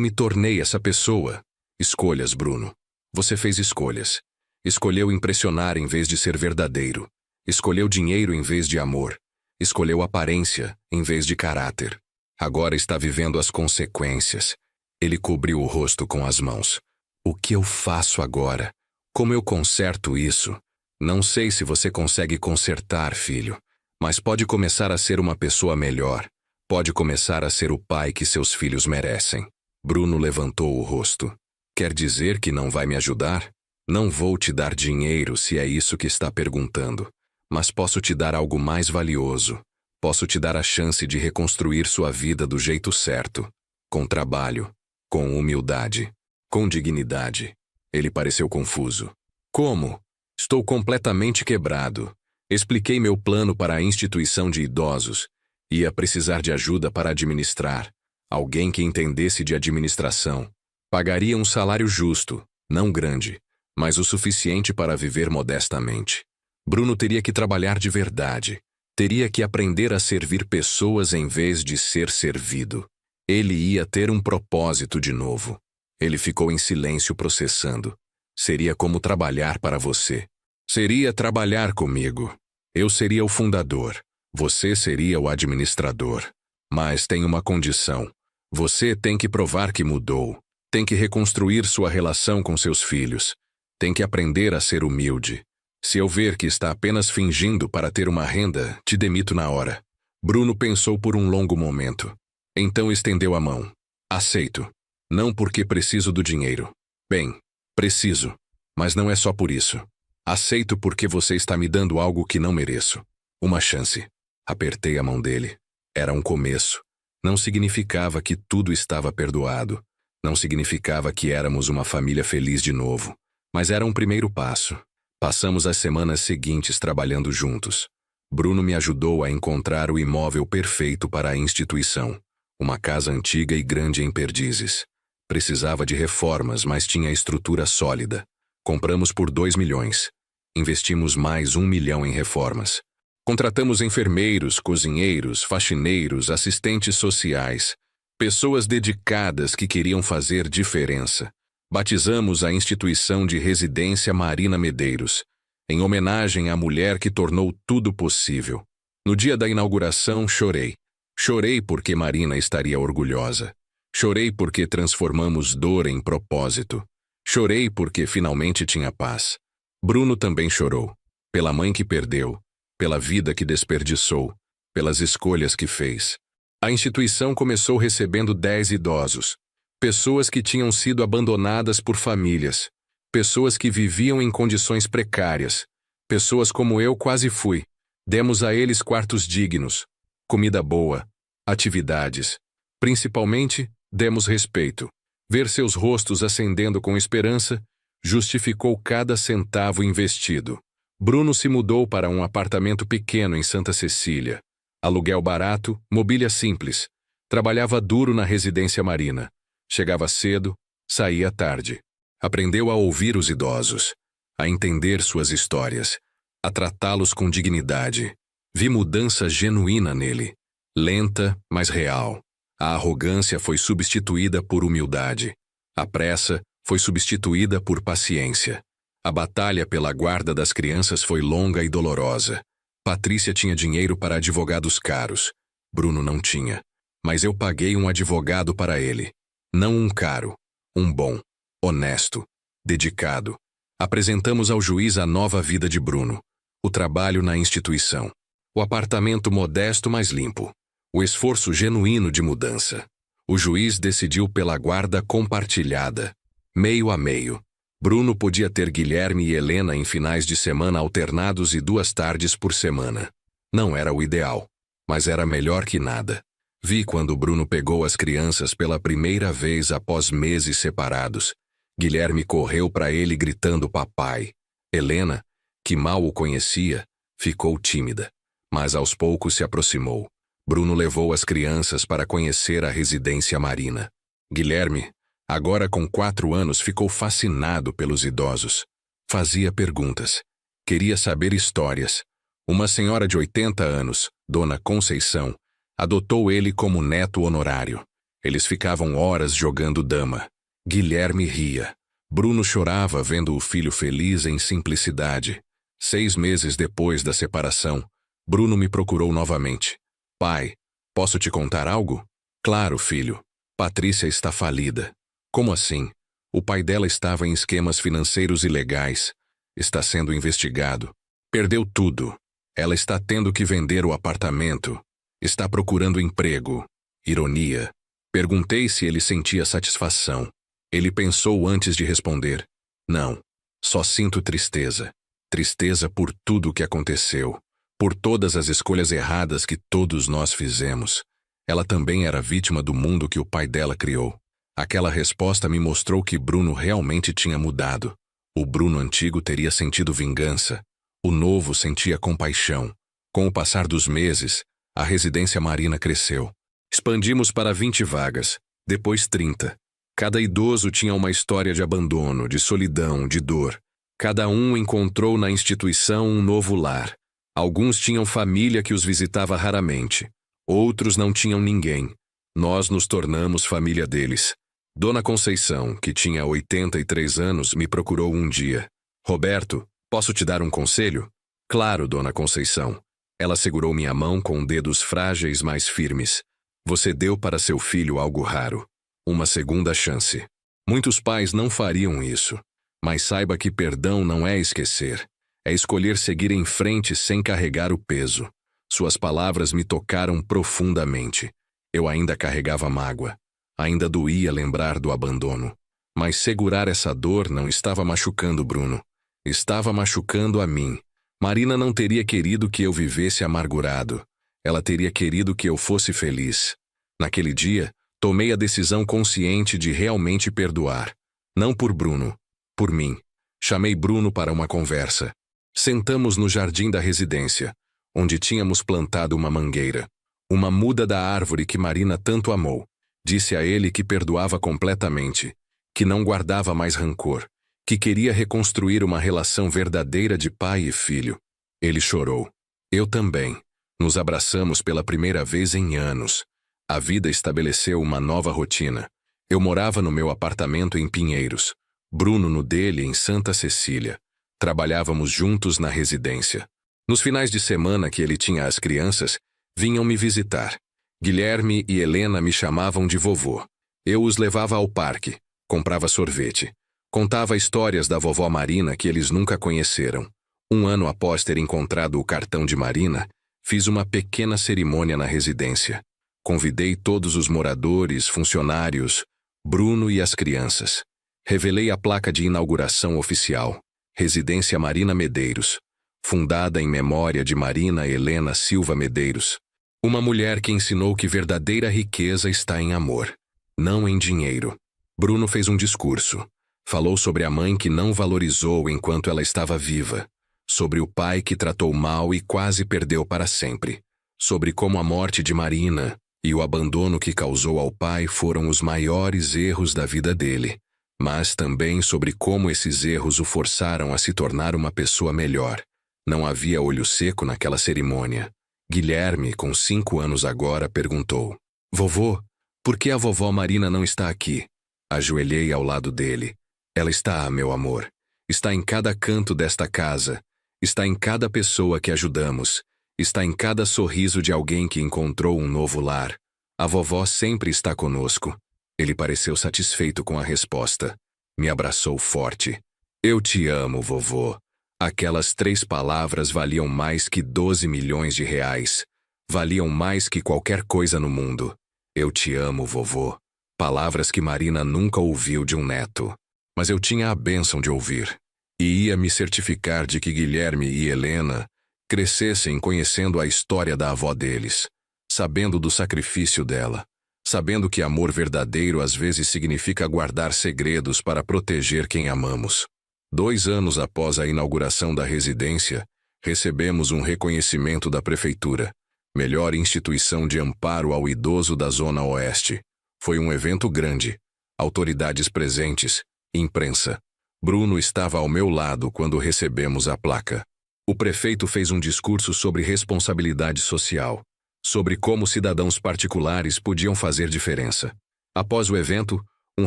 me tornei essa pessoa? Escolhas, Bruno. Você fez escolhas. Escolheu impressionar em vez de ser verdadeiro. Escolheu dinheiro em vez de amor. Escolheu aparência em vez de caráter. Agora está vivendo as consequências. Ele cobriu o rosto com as mãos. O que eu faço agora? Como eu conserto isso? Não sei se você consegue consertar, filho, mas pode começar a ser uma pessoa melhor. Pode começar a ser o pai que seus filhos merecem. Bruno levantou o rosto. Quer dizer que não vai me ajudar? Não vou te dar dinheiro se é isso que está perguntando. Mas posso te dar algo mais valioso. Posso te dar a chance de reconstruir sua vida do jeito certo. Com trabalho. Com humildade. Com dignidade. Ele pareceu confuso. Como? Estou completamente quebrado. Expliquei meu plano para a instituição de idosos. Ia precisar de ajuda para administrar. Alguém que entendesse de administração. Pagaria um salário justo, não grande, mas o suficiente para viver modestamente. Bruno teria que trabalhar de verdade. Teria que aprender a servir pessoas em vez de ser servido. Ele ia ter um propósito de novo. Ele ficou em silêncio processando. Seria como trabalhar para você. Seria trabalhar comigo. Eu seria o fundador. Você seria o administrador. Mas tem uma condição. Você tem que provar que mudou. Tem que reconstruir sua relação com seus filhos. Tem que aprender a ser humilde. Se eu ver que está apenas fingindo para ter uma renda, te demito na hora. Bruno pensou por um longo momento. Então estendeu a mão. Aceito. Não porque preciso do dinheiro. Bem, preciso. Mas não é só por isso. Aceito porque você está me dando algo que não mereço. Uma chance. Apertei a mão dele. Era um começo. Não significava que tudo estava perdoado. Não significava que éramos uma família feliz de novo. Mas era um primeiro passo. Passamos as semanas seguintes trabalhando juntos. Bruno me ajudou a encontrar o imóvel perfeito para a instituição. Uma casa antiga e grande em Perdizes. Precisava de reformas, mas tinha estrutura sólida. Compramos por 2 milhões. Investimos mais 1 milhão em reformas. Contratamos enfermeiros, cozinheiros, faxineiros, assistentes sociais. Pessoas dedicadas que queriam fazer diferença. Batizamos a instituição de Residência Marina Medeiros, em homenagem à mulher que tornou tudo possível. No dia da inauguração, chorei. Chorei porque Marina estaria orgulhosa. Chorei porque transformamos dor em propósito. Chorei porque finalmente tinha paz. Bruno também chorou. Pela mãe que perdeu, pela vida que desperdiçou, pelas escolhas que fez. A instituição começou recebendo 10 idosos. Pessoas que tinham sido abandonadas por famílias. Pessoas que viviam em condições precárias. Pessoas como eu quase fui. Demos a eles quartos dignos, comida boa, atividades. Principalmente, demos respeito. Ver seus rostos acendendo com esperança justificou cada centavo investido. Bruno se mudou para um apartamento pequeno em Santa Cecília. Aluguel barato, mobília simples. Trabalhava duro na residência marina. Chegava cedo, saía tarde. Aprendeu a ouvir os idosos, a entender suas histórias, a tratá-los com dignidade. Vi mudança genuína nele. Lenta, mas real. A arrogância foi substituída por humildade. A pressa foi substituída por paciência. A batalha pela guarda das crianças foi longa e dolorosa. Patrícia tinha dinheiro para advogados caros. Bruno não tinha. Mas eu paguei um advogado para ele. Não um caro, um bom, honesto, dedicado. Apresentamos ao juiz a nova vida de Bruno. O trabalho na instituição. O apartamento modesto mas limpo. O esforço genuíno de mudança. O juiz decidiu pela guarda compartilhada. Meio a meio. Bruno podia ter Guilherme e Helena em finais de semana alternados e 2 tardes por semana. Não era o ideal, mas era melhor que nada. Vi quando Bruno pegou as crianças pela primeira vez após meses separados. Guilherme correu para ele gritando papai. Helena, que mal o conhecia, ficou tímida, mas aos poucos se aproximou. Bruno levou as crianças para conhecer a residência Marina. Guilherme, agora com 4 anos, ficou fascinado pelos idosos. Fazia perguntas. Queria saber histórias. Uma senhora de 80 anos, Dona Conceição, adotou ele como neto honorário. Eles ficavam horas jogando dama. Guilherme ria. Bruno chorava vendo o filho feliz em simplicidade. 6 meses depois da separação, Bruno me procurou novamente. Pai, posso te contar algo? Claro, filho. Patrícia está falida. Como assim? O pai dela estava em esquemas financeiros ilegais. Está sendo investigado. Perdeu tudo. Ela está tendo que vender o apartamento. Está procurando emprego. Ironia. Perguntei se ele sentia satisfação. Ele pensou antes de responder. Não. Só sinto tristeza. Tristeza por tudo o que aconteceu. Por todas as escolhas erradas que todos nós fizemos. Ela também era vítima do mundo que o pai dela criou. Aquela resposta me mostrou que Bruno realmente tinha mudado. O Bruno antigo teria sentido vingança. O novo sentia compaixão. Com o passar dos meses, a residência Marina cresceu. Expandimos para 20 vagas, depois 30. Cada idoso tinha uma história de abandono, de solidão, de dor. Cada um encontrou na instituição um novo lar. Alguns tinham família que os visitava raramente. Outros não tinham ninguém. Nós nos tornamos família deles. Dona Conceição, que tinha 83 anos, me procurou um dia. Roberto, posso te dar um conselho? Claro, Dona Conceição. Ela segurou minha mão com dedos frágeis, mas firmes. Você deu para seu filho algo raro. Uma segunda chance. Muitos pais não fariam isso. Mas saiba que perdão não é esquecer. É escolher seguir em frente sem carregar o peso. Suas palavras me tocaram profundamente. Eu ainda carregava mágoa. Ainda doía lembrar do abandono. Mas segurar essa dor não estava machucando Bruno. Estava machucando a mim. Marina não teria querido que eu vivesse amargurado. Ela teria querido que eu fosse feliz. Naquele dia, tomei a decisão consciente de realmente perdoar. Não por Bruno, por mim. Chamei Bruno para uma conversa. Sentamos no jardim da residência, onde tínhamos plantado uma mangueira. Uma muda da árvore que Marina tanto amou. Disse a ele que perdoava completamente, que não guardava mais rancor, que queria reconstruir uma relação verdadeira de pai e filho. Ele chorou. Eu também. Nos abraçamos pela primeira vez em anos. A vida estabeleceu uma nova rotina. Eu morava no meu apartamento em Pinheiros. Bruno no dele em Santa Cecília. Trabalhávamos juntos na residência. Nos finais de semana que ele tinha as crianças, vinham me visitar. Guilherme e Helena me chamavam de vovô. Eu os levava ao parque, comprava sorvete. Contava histórias da vovó Marina que eles nunca conheceram. Um ano após ter encontrado o cartão de Marina, fiz uma pequena cerimônia na residência. Convidei todos os moradores, funcionários, Bruno e as crianças. Revelei a placa de inauguração oficial. Residência Marina Medeiros. Fundada em memória de Marina Helena Silva Medeiros. Uma mulher que ensinou que verdadeira riqueza está em amor, não em dinheiro. Bruno fez um discurso. Falou sobre a mãe que não valorizou enquanto ela estava viva. Sobre o pai que tratou mal e quase perdeu para sempre. Sobre como a morte de Marina e o abandono que causou ao pai foram os maiores erros da vida dele. Mas também sobre como esses erros o forçaram a se tornar uma pessoa melhor. Não havia olho seco naquela cerimônia. Guilherme, com 5 anos agora, perguntou: Vovô, por que a vovó Marina não está aqui? Ajoelhei ao lado dele. Ela está, meu amor. Está em cada canto desta casa. Está em cada pessoa que ajudamos. Está em cada sorriso de alguém que encontrou um novo lar. A vovó sempre está conosco. Ele pareceu satisfeito com a resposta. Me abraçou forte. Eu te amo, vovô. Aquelas 3 palavras valiam mais que 12 milhões de reais. Valiam mais que qualquer coisa no mundo. Eu te amo, vovô. Palavras que Marina nunca ouviu de um neto. Mas eu tinha a bênção de ouvir. E ia me certificar de que Guilherme e Helena crescessem conhecendo a história da avó deles. Sabendo do sacrifício dela. Sabendo que amor verdadeiro às vezes significa guardar segredos para proteger quem amamos. 2 anos após a inauguração da residência, recebemos um reconhecimento da prefeitura. Melhor instituição de amparo ao idoso da Zona Oeste. Foi um evento grande. Autoridades presentes, imprensa. Bruno estava ao meu lado quando recebemos a placa. O prefeito fez um discurso sobre responsabilidade social, sobre como cidadãos particulares podiam fazer diferença. Após o evento, um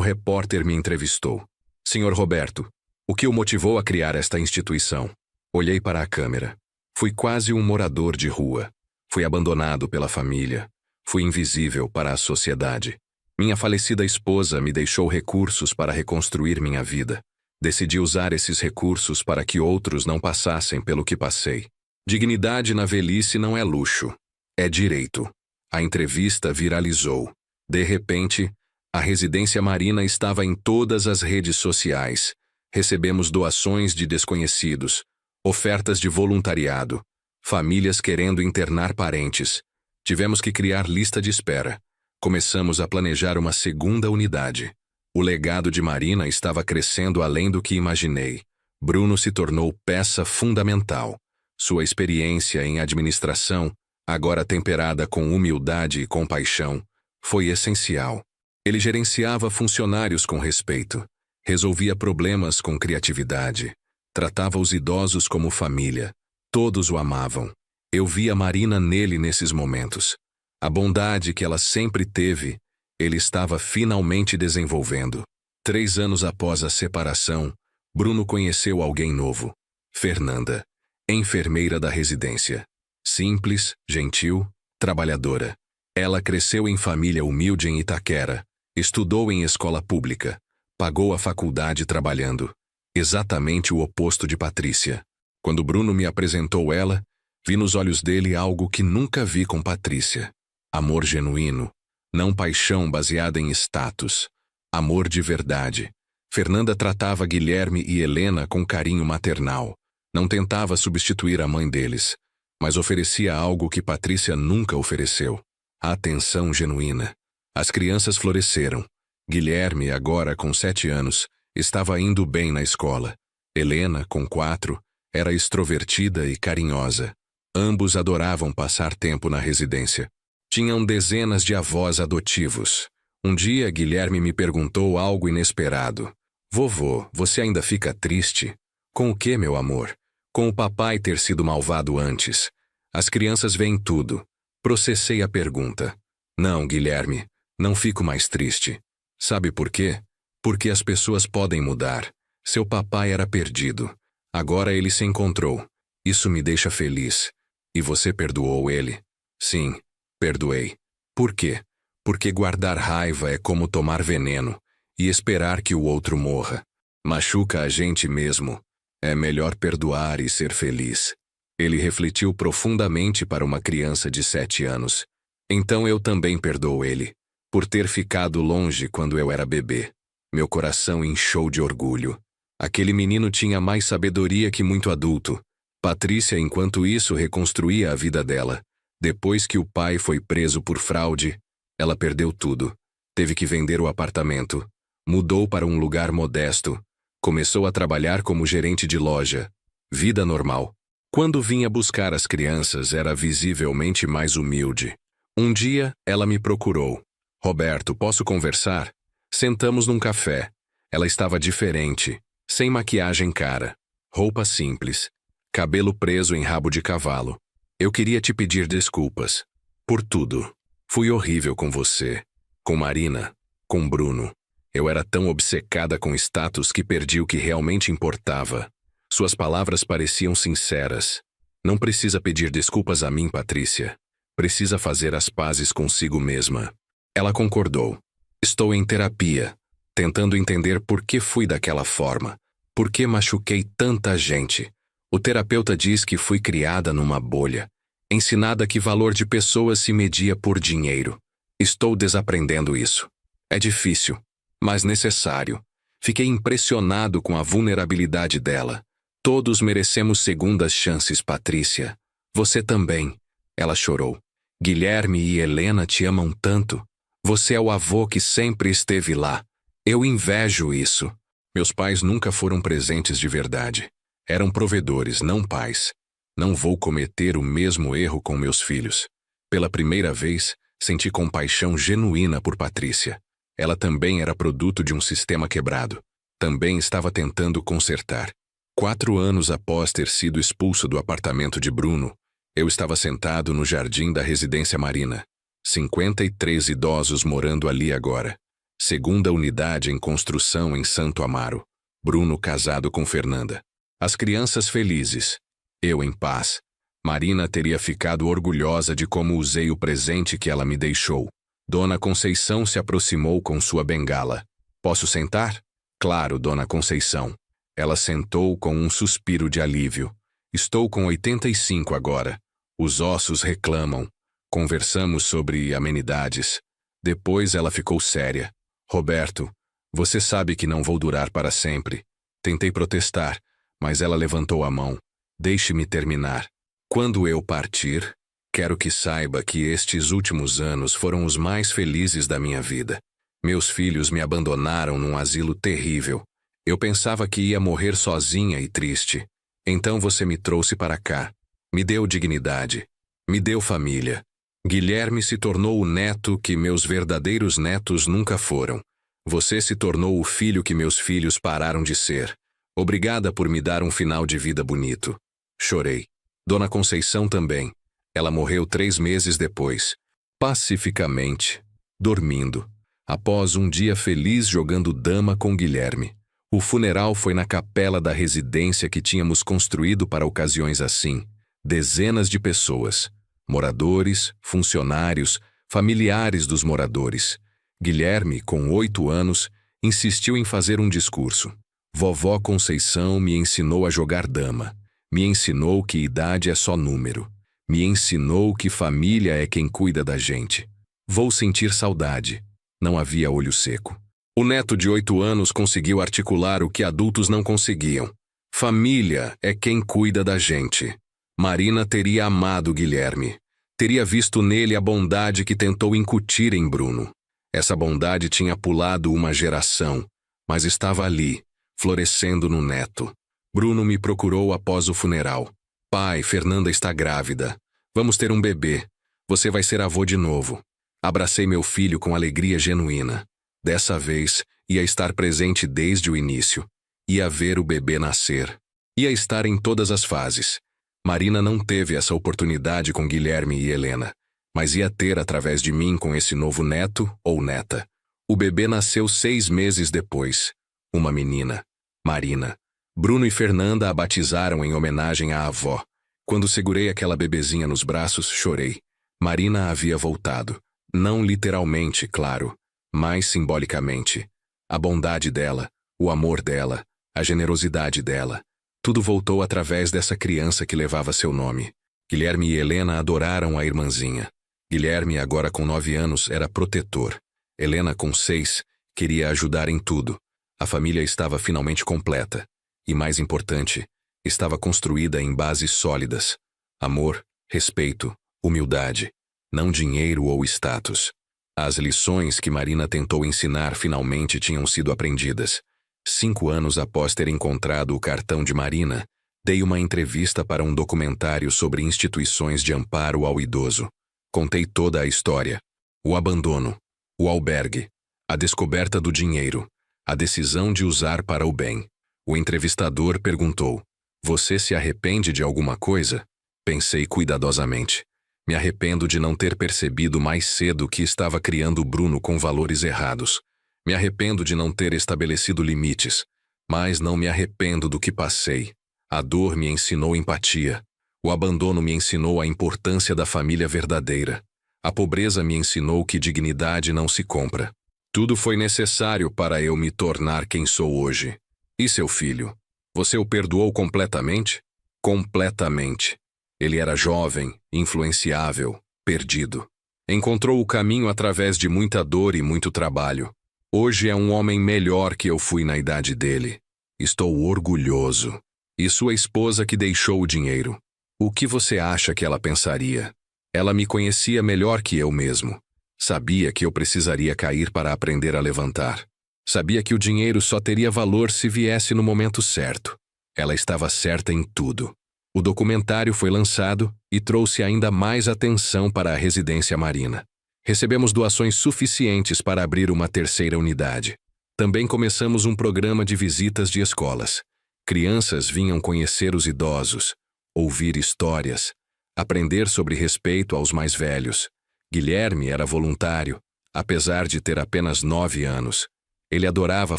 repórter me entrevistou. Senhor Roberto, o que o motivou a criar esta instituição? Olhei para a câmera. Fui quase um morador de rua. Fui abandonado pela família. Fui invisível para a sociedade. Minha falecida esposa me deixou recursos para reconstruir minha vida. Decidi usar esses recursos para que outros não passassem pelo que passei. Dignidade na velhice não é luxo, é direito. A entrevista viralizou. De repente, a residência Marina estava em todas as redes sociais. Recebemos doações de desconhecidos, ofertas de voluntariado, famílias querendo internar parentes. Tivemos que criar lista de espera. Começamos a planejar uma segunda unidade. O legado de Marina estava crescendo além do que imaginei. Bruno se tornou peça fundamental. Sua experiência em administração, agora temperada com humildade e compaixão, foi essencial. Ele gerenciava funcionários com respeito, resolvia problemas com criatividade, tratava os idosos como família. Todos o amavam. Eu via Marina nele nesses momentos. A bondade que ela sempre teve, ele estava finalmente desenvolvendo. 3 anos após a separação, Bruno conheceu alguém novo. Fernanda, enfermeira da residência. Simples, gentil, trabalhadora. Ela cresceu em família humilde em Itaquera, estudou em escola pública, pagou a faculdade trabalhando. Exatamente o oposto de Patrícia. Quando Bruno me apresentou ela, vi nos olhos dele algo que nunca vi com Patrícia. Amor genuíno, não paixão baseada em status. Amor de verdade. Fernanda tratava Guilherme e Helena com carinho maternal. Não tentava substituir a mãe deles, mas oferecia algo que Patrícia nunca ofereceu. A atenção genuína. As crianças floresceram. Guilherme, agora com 7 anos, estava indo bem na escola. Helena, com 4, era extrovertida e carinhosa. Ambos adoravam passar tempo na residência. Tinham dezenas de avós adotivos. Um dia, Guilherme me perguntou algo inesperado. Vovô, você ainda fica triste? Com o que, meu amor? Com o papai ter sido malvado antes. As crianças veem tudo. Processei a pergunta. Não, Guilherme, não fico mais triste. Sabe por quê? Porque as pessoas podem mudar. Seu papai era perdido. Agora ele se encontrou. Isso me deixa feliz. E você perdoou ele? Sim, perdoei. Por quê? Porque guardar raiva é como tomar veneno e esperar que o outro morra. Machuca a gente mesmo. É melhor perdoar e ser feliz. Ele refletiu profundamente para uma criança de 7 anos. Então eu também perdoo ele, por ter ficado longe quando eu era bebê. Meu coração inchou de orgulho. Aquele menino tinha mais sabedoria que muito adulto. Patrícia, enquanto isso, reconstruía a vida dela. Depois que o pai foi preso por fraude, ela perdeu tudo. Teve que vender o apartamento. Mudou para um lugar modesto. Começou a trabalhar como gerente de loja. Vida normal. Quando vinha buscar as crianças, era visivelmente mais humilde. Um dia, ela me procurou. Roberto, posso conversar? Sentamos num café. Ela estava diferente, sem maquiagem cara, roupa simples, cabelo preso em rabo de cavalo. Eu queria te pedir desculpas. Por tudo. Fui horrível com você, com Marina, com Bruno. Eu era tão obcecada com status que perdi o que realmente importava. Suas palavras pareciam sinceras. Não precisa pedir desculpas a mim, Patrícia. Precisa fazer as pazes consigo mesma. Ela concordou. Estou em terapia, tentando entender por que fui daquela forma. Por que machuquei tanta gente. O terapeuta diz que fui criada numa bolha, ensinada que valor de pessoas se media por dinheiro. Estou desaprendendo isso. É difícil, mas necessário. Fiquei impressionado com a vulnerabilidade dela. Todos merecemos segundas chances, Patrícia. Você também. Ela chorou. Guilherme e Helena te amam tanto. Você é o avô que sempre esteve lá. Eu invejo isso. Meus pais nunca foram presentes de verdade. Eram provedores, não pais. Não vou cometer o mesmo erro com meus filhos. Pela primeira vez, senti compaixão genuína por Patrícia. Ela também era produto de um sistema quebrado. Também estava tentando consertar. 4 anos após ter sido expulso do apartamento de Bruno, eu estava sentado no jardim da residência Marina. 53 idosos morando ali agora. Segunda unidade em construção em Santo Amaro. Bruno casado com Fernanda. As crianças felizes. Eu em paz. Marina teria ficado orgulhosa de como usei o presente que ela me deixou. Dona Conceição se aproximou com sua bengala. Posso sentar? Claro, Dona Conceição. Ela sentou com um suspiro de alívio. Estou com 85 agora. Os ossos reclamam. Conversamos sobre amenidades. Depois ela ficou séria. Roberto, você sabe que não vou durar para sempre. Tentei protestar, mas ela levantou a mão. Deixe-me terminar. Quando eu partir, quero que saiba que estes últimos anos foram os mais felizes da minha vida. Meus filhos me abandonaram num asilo terrível. Eu pensava que ia morrer sozinha e triste. Então você me trouxe para cá. Me deu dignidade. Me deu família. Guilherme se tornou o neto que meus verdadeiros netos nunca foram. Você se tornou o filho que meus filhos pararam de ser. Obrigada por me dar um final de vida bonito. Chorei. Dona Conceição também. Ela morreu 3 meses depois. Pacificamente. Dormindo. Após um dia feliz jogando dama com Guilherme. O funeral foi na capela da residência que tínhamos construído para ocasiões assim. Dezenas de pessoas. Moradores, funcionários, familiares dos moradores. Guilherme, com 8 anos, insistiu em fazer um discurso. Vovó Conceição me ensinou a jogar dama. Me ensinou que idade é só número. Me ensinou que família é quem cuida da gente. Vou sentir saudade. Não havia olho seco. O neto de 8 anos conseguiu articular o que adultos não conseguiam. Família é quem cuida da gente. Marina teria amado Guilherme. Teria visto nele a bondade que tentou incutir em Bruno. Essa bondade tinha pulado uma geração, mas estava ali, florescendo no neto. Bruno me procurou após o funeral. Pai, Fernanda está grávida. Vamos ter um bebê. Você vai ser avô de novo. Abracei meu filho com alegria genuína. Dessa vez, ia estar presente desde o início. Ia ver o bebê nascer. Ia estar em todas as fases. Marina não teve essa oportunidade com Guilherme e Helena, mas ia ter através de mim com esse novo neto ou neta. O bebê nasceu 6 meses depois. Uma menina, Marina. Bruno e Fernanda a batizaram em homenagem à avó. Quando segurei aquela bebezinha nos braços, chorei. Marina havia voltado. Não literalmente, claro, mas simbolicamente. A bondade dela, o amor dela, a generosidade dela. Tudo voltou através dessa criança que levava seu nome. Guilherme e Helena adoraram a irmãzinha. Guilherme, agora com 9 anos, era protetor. Helena, com 6, queria ajudar em tudo. A família estava finalmente completa. E mais importante, estava construída em bases sólidas. Amor, respeito, humildade. Não dinheiro ou status. As lições que Marina tentou ensinar finalmente tinham sido aprendidas. 5 anos após ter encontrado o cartão de Marina, dei uma entrevista para um documentário sobre instituições de amparo ao idoso. Contei toda a história. O abandono, o albergue, a descoberta do dinheiro, a decisão de usar para o bem. O entrevistador perguntou: "Você se arrepende de alguma coisa?" Pensei cuidadosamente. Me arrependo de não ter percebido mais cedo que estava criando Bruno com valores errados. Me arrependo de não ter estabelecido limites. Mas não me arrependo do que passei. A dor me ensinou empatia. O abandono me ensinou a importância da família verdadeira. A pobreza me ensinou que dignidade não se compra. Tudo foi necessário para eu me tornar quem sou hoje. E seu filho? Você o perdoou completamente? Completamente. Ele era jovem, influenciável, perdido. Encontrou o caminho através de muita dor e muito trabalho. Hoje é um homem melhor que eu fui na idade dele. Estou orgulhoso. E sua esposa que deixou o dinheiro? O que você acha que ela pensaria? Ela me conhecia melhor que eu mesmo. Sabia que eu precisaria cair para aprender a levantar. Sabia que o dinheiro só teria valor se viesse no momento certo. Ela estava certa em tudo. O documentário foi lançado e trouxe ainda mais atenção para a residência marina. Recebemos doações suficientes para abrir uma terceira unidade. Também começamos um programa de visitas de escolas. Crianças vinham conhecer os idosos, ouvir histórias, aprender sobre respeito aos mais velhos. Guilherme era voluntário, apesar de ter apenas 9 anos. Ele adorava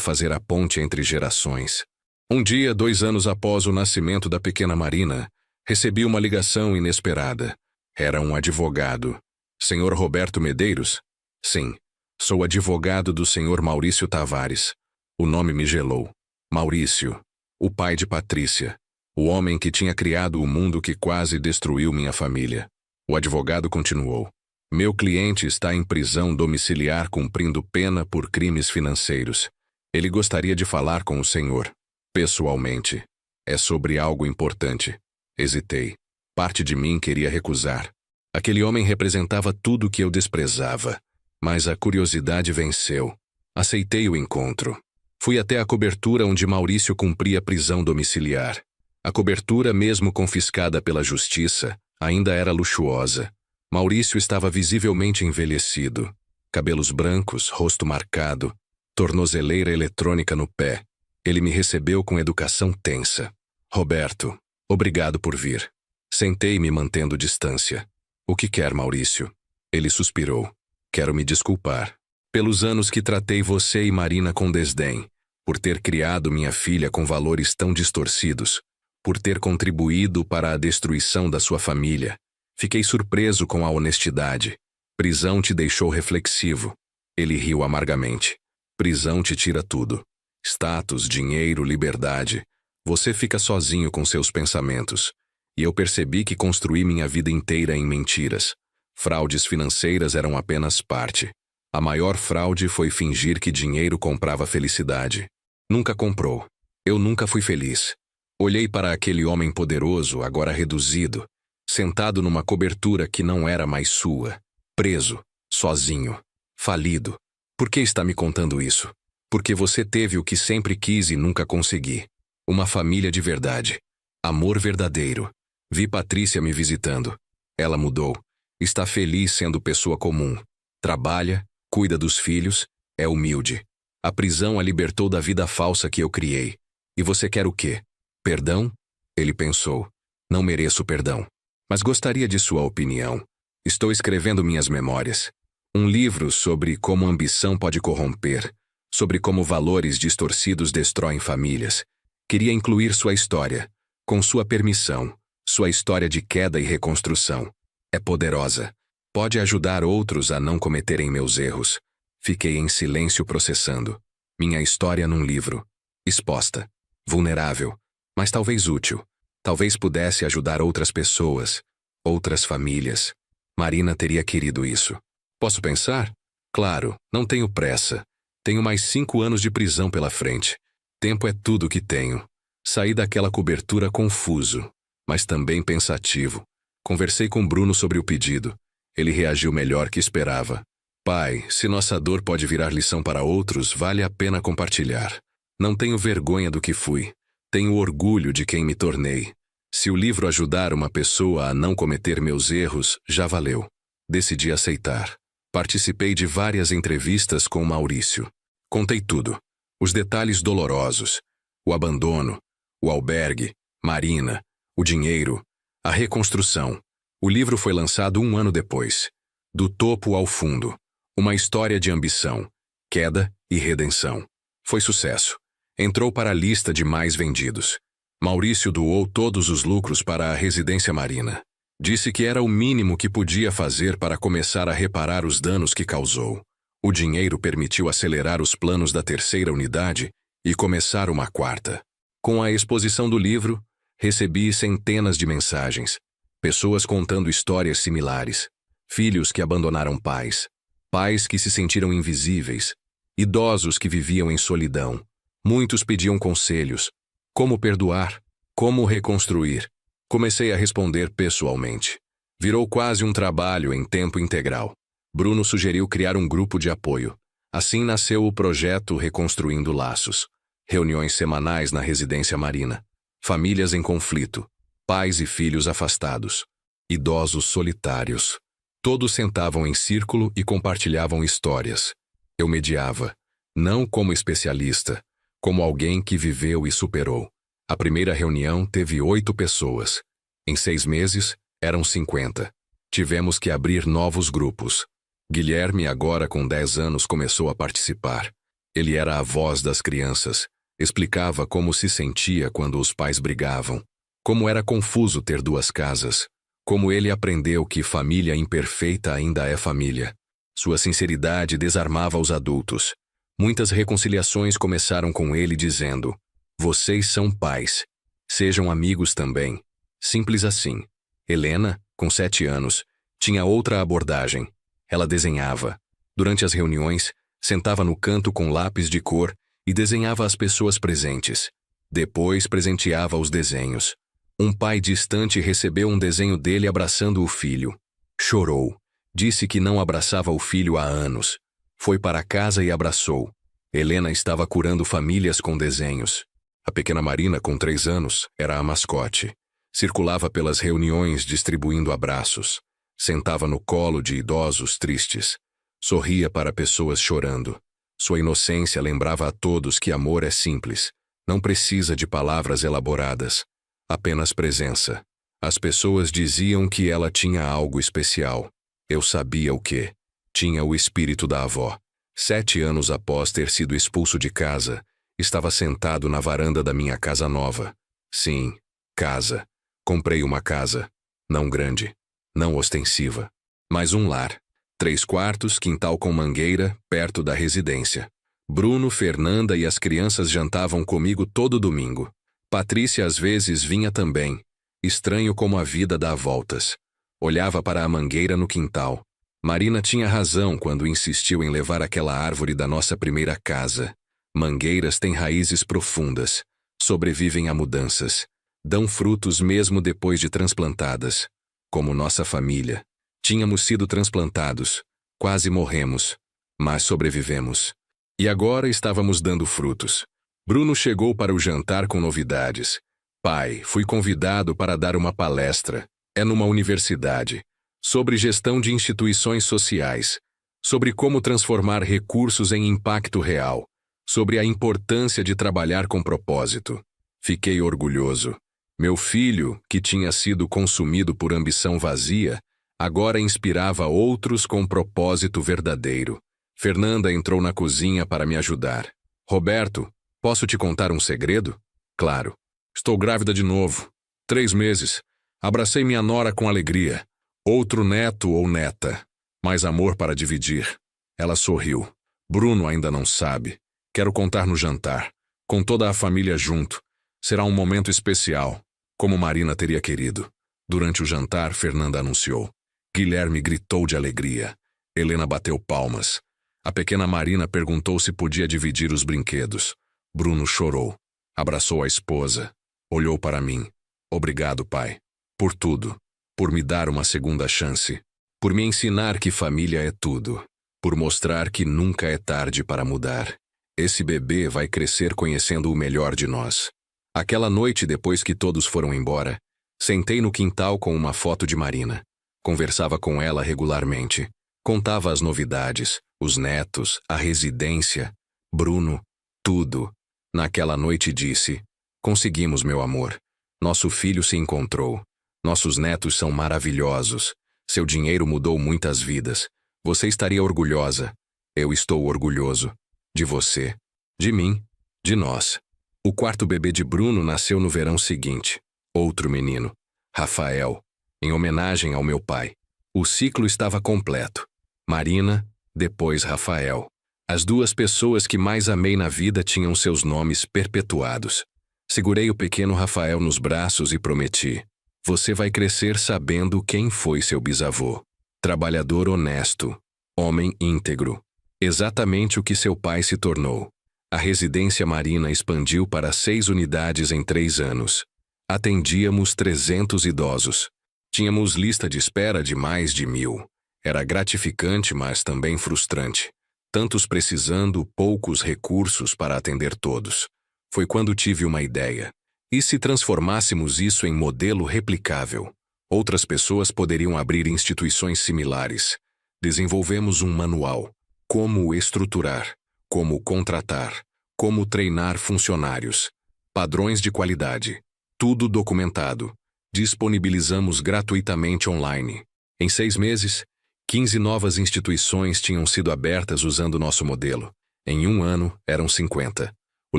fazer a ponte entre gerações. Um dia, 2 anos após o nascimento da pequena Marina, recebi uma ligação inesperada. Era um advogado. Senhor Roberto Medeiros? Sim, sou advogado do senhor Maurício Tavares. O nome me gelou. Maurício, o pai de Patrícia, o homem que tinha criado o mundo que quase destruiu minha família. O advogado continuou. Meu cliente está em prisão domiciliar cumprindo pena por crimes financeiros. Ele gostaria de falar com o senhor. Pessoalmente. É sobre algo importante. Hesitei. Parte de mim queria recusar. Aquele homem representava tudo que eu desprezava. Mas a curiosidade venceu. Aceitei o encontro. Fui até a cobertura onde Maurício cumpria prisão domiciliar. A cobertura, mesmo confiscada pela justiça, ainda era luxuosa. Maurício estava visivelmente envelhecido. Cabelos brancos, rosto marcado, tornozeleira eletrônica no pé. Ele me recebeu com educação tensa. Roberto, obrigado por vir. Sentei-me mantendo distância. O que quer, Maurício? Ele suspirou. Quero me desculpar. Pelos anos que tratei você e Marina com desdém. Por ter criado minha filha com valores tão distorcidos. Por ter contribuído para a destruição da sua família. Fiquei surpreso com a honestidade. Prisão te deixou reflexivo. Ele riu amargamente. Prisão te tira tudo. Status, dinheiro, liberdade. Você fica sozinho com seus pensamentos. E eu percebi que construí minha vida inteira em mentiras. Fraudes financeiras eram apenas parte. A maior fraude foi fingir que dinheiro comprava felicidade. Nunca comprou. Eu nunca fui feliz. Olhei para aquele homem poderoso, agora reduzido, sentado numa cobertura que não era mais sua. Preso, sozinho, falido. Por que está me contando isso? Porque você teve o que sempre quis e nunca consegui. Uma família de verdade. Amor verdadeiro. Vi Patrícia me visitando. Ela mudou. Está feliz sendo pessoa comum. Trabalha, cuida dos filhos, é humilde. A prisão a libertou da vida falsa que eu criei. E você quer o quê? Perdão? Ele pensou. Não mereço perdão. Mas gostaria de sua opinião. Estou escrevendo minhas memórias. Um livro sobre como a ambição pode corromper. Sobre como valores distorcidos destroem famílias. Queria incluir sua história. Com sua permissão. Sua história de queda e reconstrução. É poderosa. Pode ajudar outros a não cometerem meus erros. Fiquei em silêncio processando. Minha história num livro. Exposta. Vulnerável. Mas talvez útil. Talvez pudesse ajudar outras pessoas. Outras famílias. Marina teria querido isso. Posso pensar? Claro, não tenho pressa. Tenho mais 5 anos de prisão pela frente. Tempo é tudo que tenho. Saí daquela cobertura confuso, mas também pensativo. Conversei com Bruno sobre o pedido. Ele reagiu melhor que esperava. Pai, se nossa dor pode virar lição para outros, vale a pena compartilhar. Não tenho vergonha do que fui. Tenho orgulho de quem me tornei. Se o livro ajudar uma pessoa a não cometer meus erros, já valeu. Decidi aceitar. Participei de várias entrevistas com Maurício. Contei tudo. Os detalhes dolorosos. O abandono. O albergue. Marina. O dinheiro. A reconstrução. O livro foi lançado 1 ano depois. Do topo ao fundo. Uma história de ambição, queda e redenção. Foi sucesso. Entrou para a lista de mais vendidos. Maurício doou todos os lucros para a residência marina. Disse que era o mínimo que podia fazer para começar a reparar os danos que causou. O dinheiro permitiu acelerar os planos da terceira unidade e começar uma quarta. Com a exposição do livro, recebi centenas de mensagens. Pessoas contando histórias similares. Filhos que abandonaram pais. Pais que se sentiram invisíveis. Idosos que viviam em solidão. Muitos pediam conselhos. Como perdoar? Como reconstruir? Comecei a responder pessoalmente. Virou quase um trabalho em tempo integral. Bruno sugeriu criar um grupo de apoio. Assim nasceu o projeto Reconstruindo Laços. Reuniões semanais na residência marina. Famílias em conflito. Pais e filhos afastados. Idosos solitários. Todos sentavam em círculo e compartilhavam histórias. Eu mediava, não como especialista, como alguém que viveu e superou. A primeira reunião teve 8 pessoas. Em 6 meses, eram 50. Tivemos que abrir novos grupos. Guilherme, agora com 10 anos, começou a participar. Ele era a voz das crianças. Explicava como se sentia quando os pais brigavam. Como era confuso ter 2 casas. Como ele aprendeu que família imperfeita ainda é família. Sua sinceridade desarmava os adultos. Muitas reconciliações começaram com ele dizendo: "Vocês são pais. Sejam amigos também." Simples assim. Helena, com 7 anos, tinha outra abordagem. Ela desenhava. Durante as reuniões, sentava no canto com lápis de cor e desenhava as pessoas presentes. Depois presenteava os desenhos. Um pai distante recebeu um desenho dele abraçando o filho. Chorou. Disse que não abraçava o filho há anos. Foi para casa e abraçou. Helena estava curando famílias com desenhos. A pequena Marina, com 3 anos, era a mascote. Circulava pelas reuniões distribuindo abraços. Sentava no colo de idosos tristes. Sorria para pessoas chorando. Sua inocência lembrava a todos que amor é simples. Não precisa de palavras elaboradas. Apenas presença. As pessoas diziam que ela tinha algo especial. Eu sabia o quê? Tinha o espírito da avó. 7 anos após ter sido expulso de casa, estava sentado na varanda da minha casa nova. Sim, casa. Comprei uma casa. Não grande. Não ostensiva. Mas um lar. 3 quartos, quintal com mangueira, perto da residência. Bruno, Fernanda e as crianças jantavam comigo todo domingo. Patrícia às vezes vinha também. Estranho como a vida dá voltas. Olhava para a mangueira no quintal. Marina tinha razão quando insistiu em levar aquela árvore da nossa primeira casa. Mangueiras têm raízes profundas. Sobrevivem a mudanças. Dão frutos mesmo depois de transplantadas. Como nossa família. Tínhamos sido transplantados. Quase morremos. Mas sobrevivemos. E agora estávamos dando frutos. Bruno chegou para o jantar com novidades. "Pai, fui convidado para dar uma palestra. É numa universidade. Sobre gestão de instituições sociais. Sobre como transformar recursos em impacto real. Sobre a importância de trabalhar com propósito." Fiquei orgulhoso. Meu filho, que tinha sido consumido por ambição vazia, agora inspirava outros com propósito verdadeiro. Fernanda entrou na cozinha para me ajudar. "Roberto, posso te contar um segredo?" "Claro. Estou grávida de novo. 3 meses. Abracei minha nora com alegria. Outro neto ou neta. Mais amor para dividir." Ela sorriu. "Bruno ainda não sabe. Quero contar no jantar. Com toda a família junto. Será um momento especial. Como Marina teria querido." Durante o jantar, Fernanda anunciou. Guilherme gritou de alegria. Helena bateu palmas. A pequena Marina perguntou se podia dividir os brinquedos. Bruno chorou. Abraçou a esposa. Olhou para mim. "Obrigado, pai. Por tudo. Por me dar uma segunda chance. Por me ensinar que família é tudo. Por mostrar que nunca é tarde para mudar. Esse bebê vai crescer conhecendo o melhor de nós." Aquela noite, depois que todos foram embora, sentei no quintal com uma foto de Marina. Conversava com ela regularmente. Contava as novidades, os netos, a residência, Bruno, tudo. Naquela noite disse: "Conseguimos, meu amor. Nosso filho se encontrou. Nossos netos são maravilhosos. Seu dinheiro mudou muitas vidas. Você estaria orgulhosa. Eu estou orgulhoso. De você. De mim. De nós." O 4º bebê de Bruno nasceu no verão seguinte. Outro menino. Rafael. Em homenagem ao meu pai. O ciclo estava completo. Marina, depois Rafael. As 2 pessoas que mais amei na vida tinham seus nomes perpetuados. Segurei o pequeno Rafael nos braços e prometi: "Você vai crescer sabendo quem foi seu bisavô. Trabalhador honesto. Homem íntegro. Exatamente o que seu pai se tornou." A residência Marina expandiu para 6 unidades em 3 anos. Atendíamos 300 idosos. Tínhamos lista de espera de mais de 1000. Era gratificante, mas também frustrante. Tantos precisando, poucos recursos para atender todos. Foi quando tive uma ideia. E se transformássemos isso em modelo replicável? Outras pessoas poderiam abrir instituições similares. Desenvolvemos um manual. Como estruturar, como contratar, como treinar funcionários. Padrões de qualidade. Tudo documentado. Disponibilizamos gratuitamente online. Em 6 meses, 15 novas instituições tinham sido abertas usando nosso modelo. Em 1 ano, eram 50. O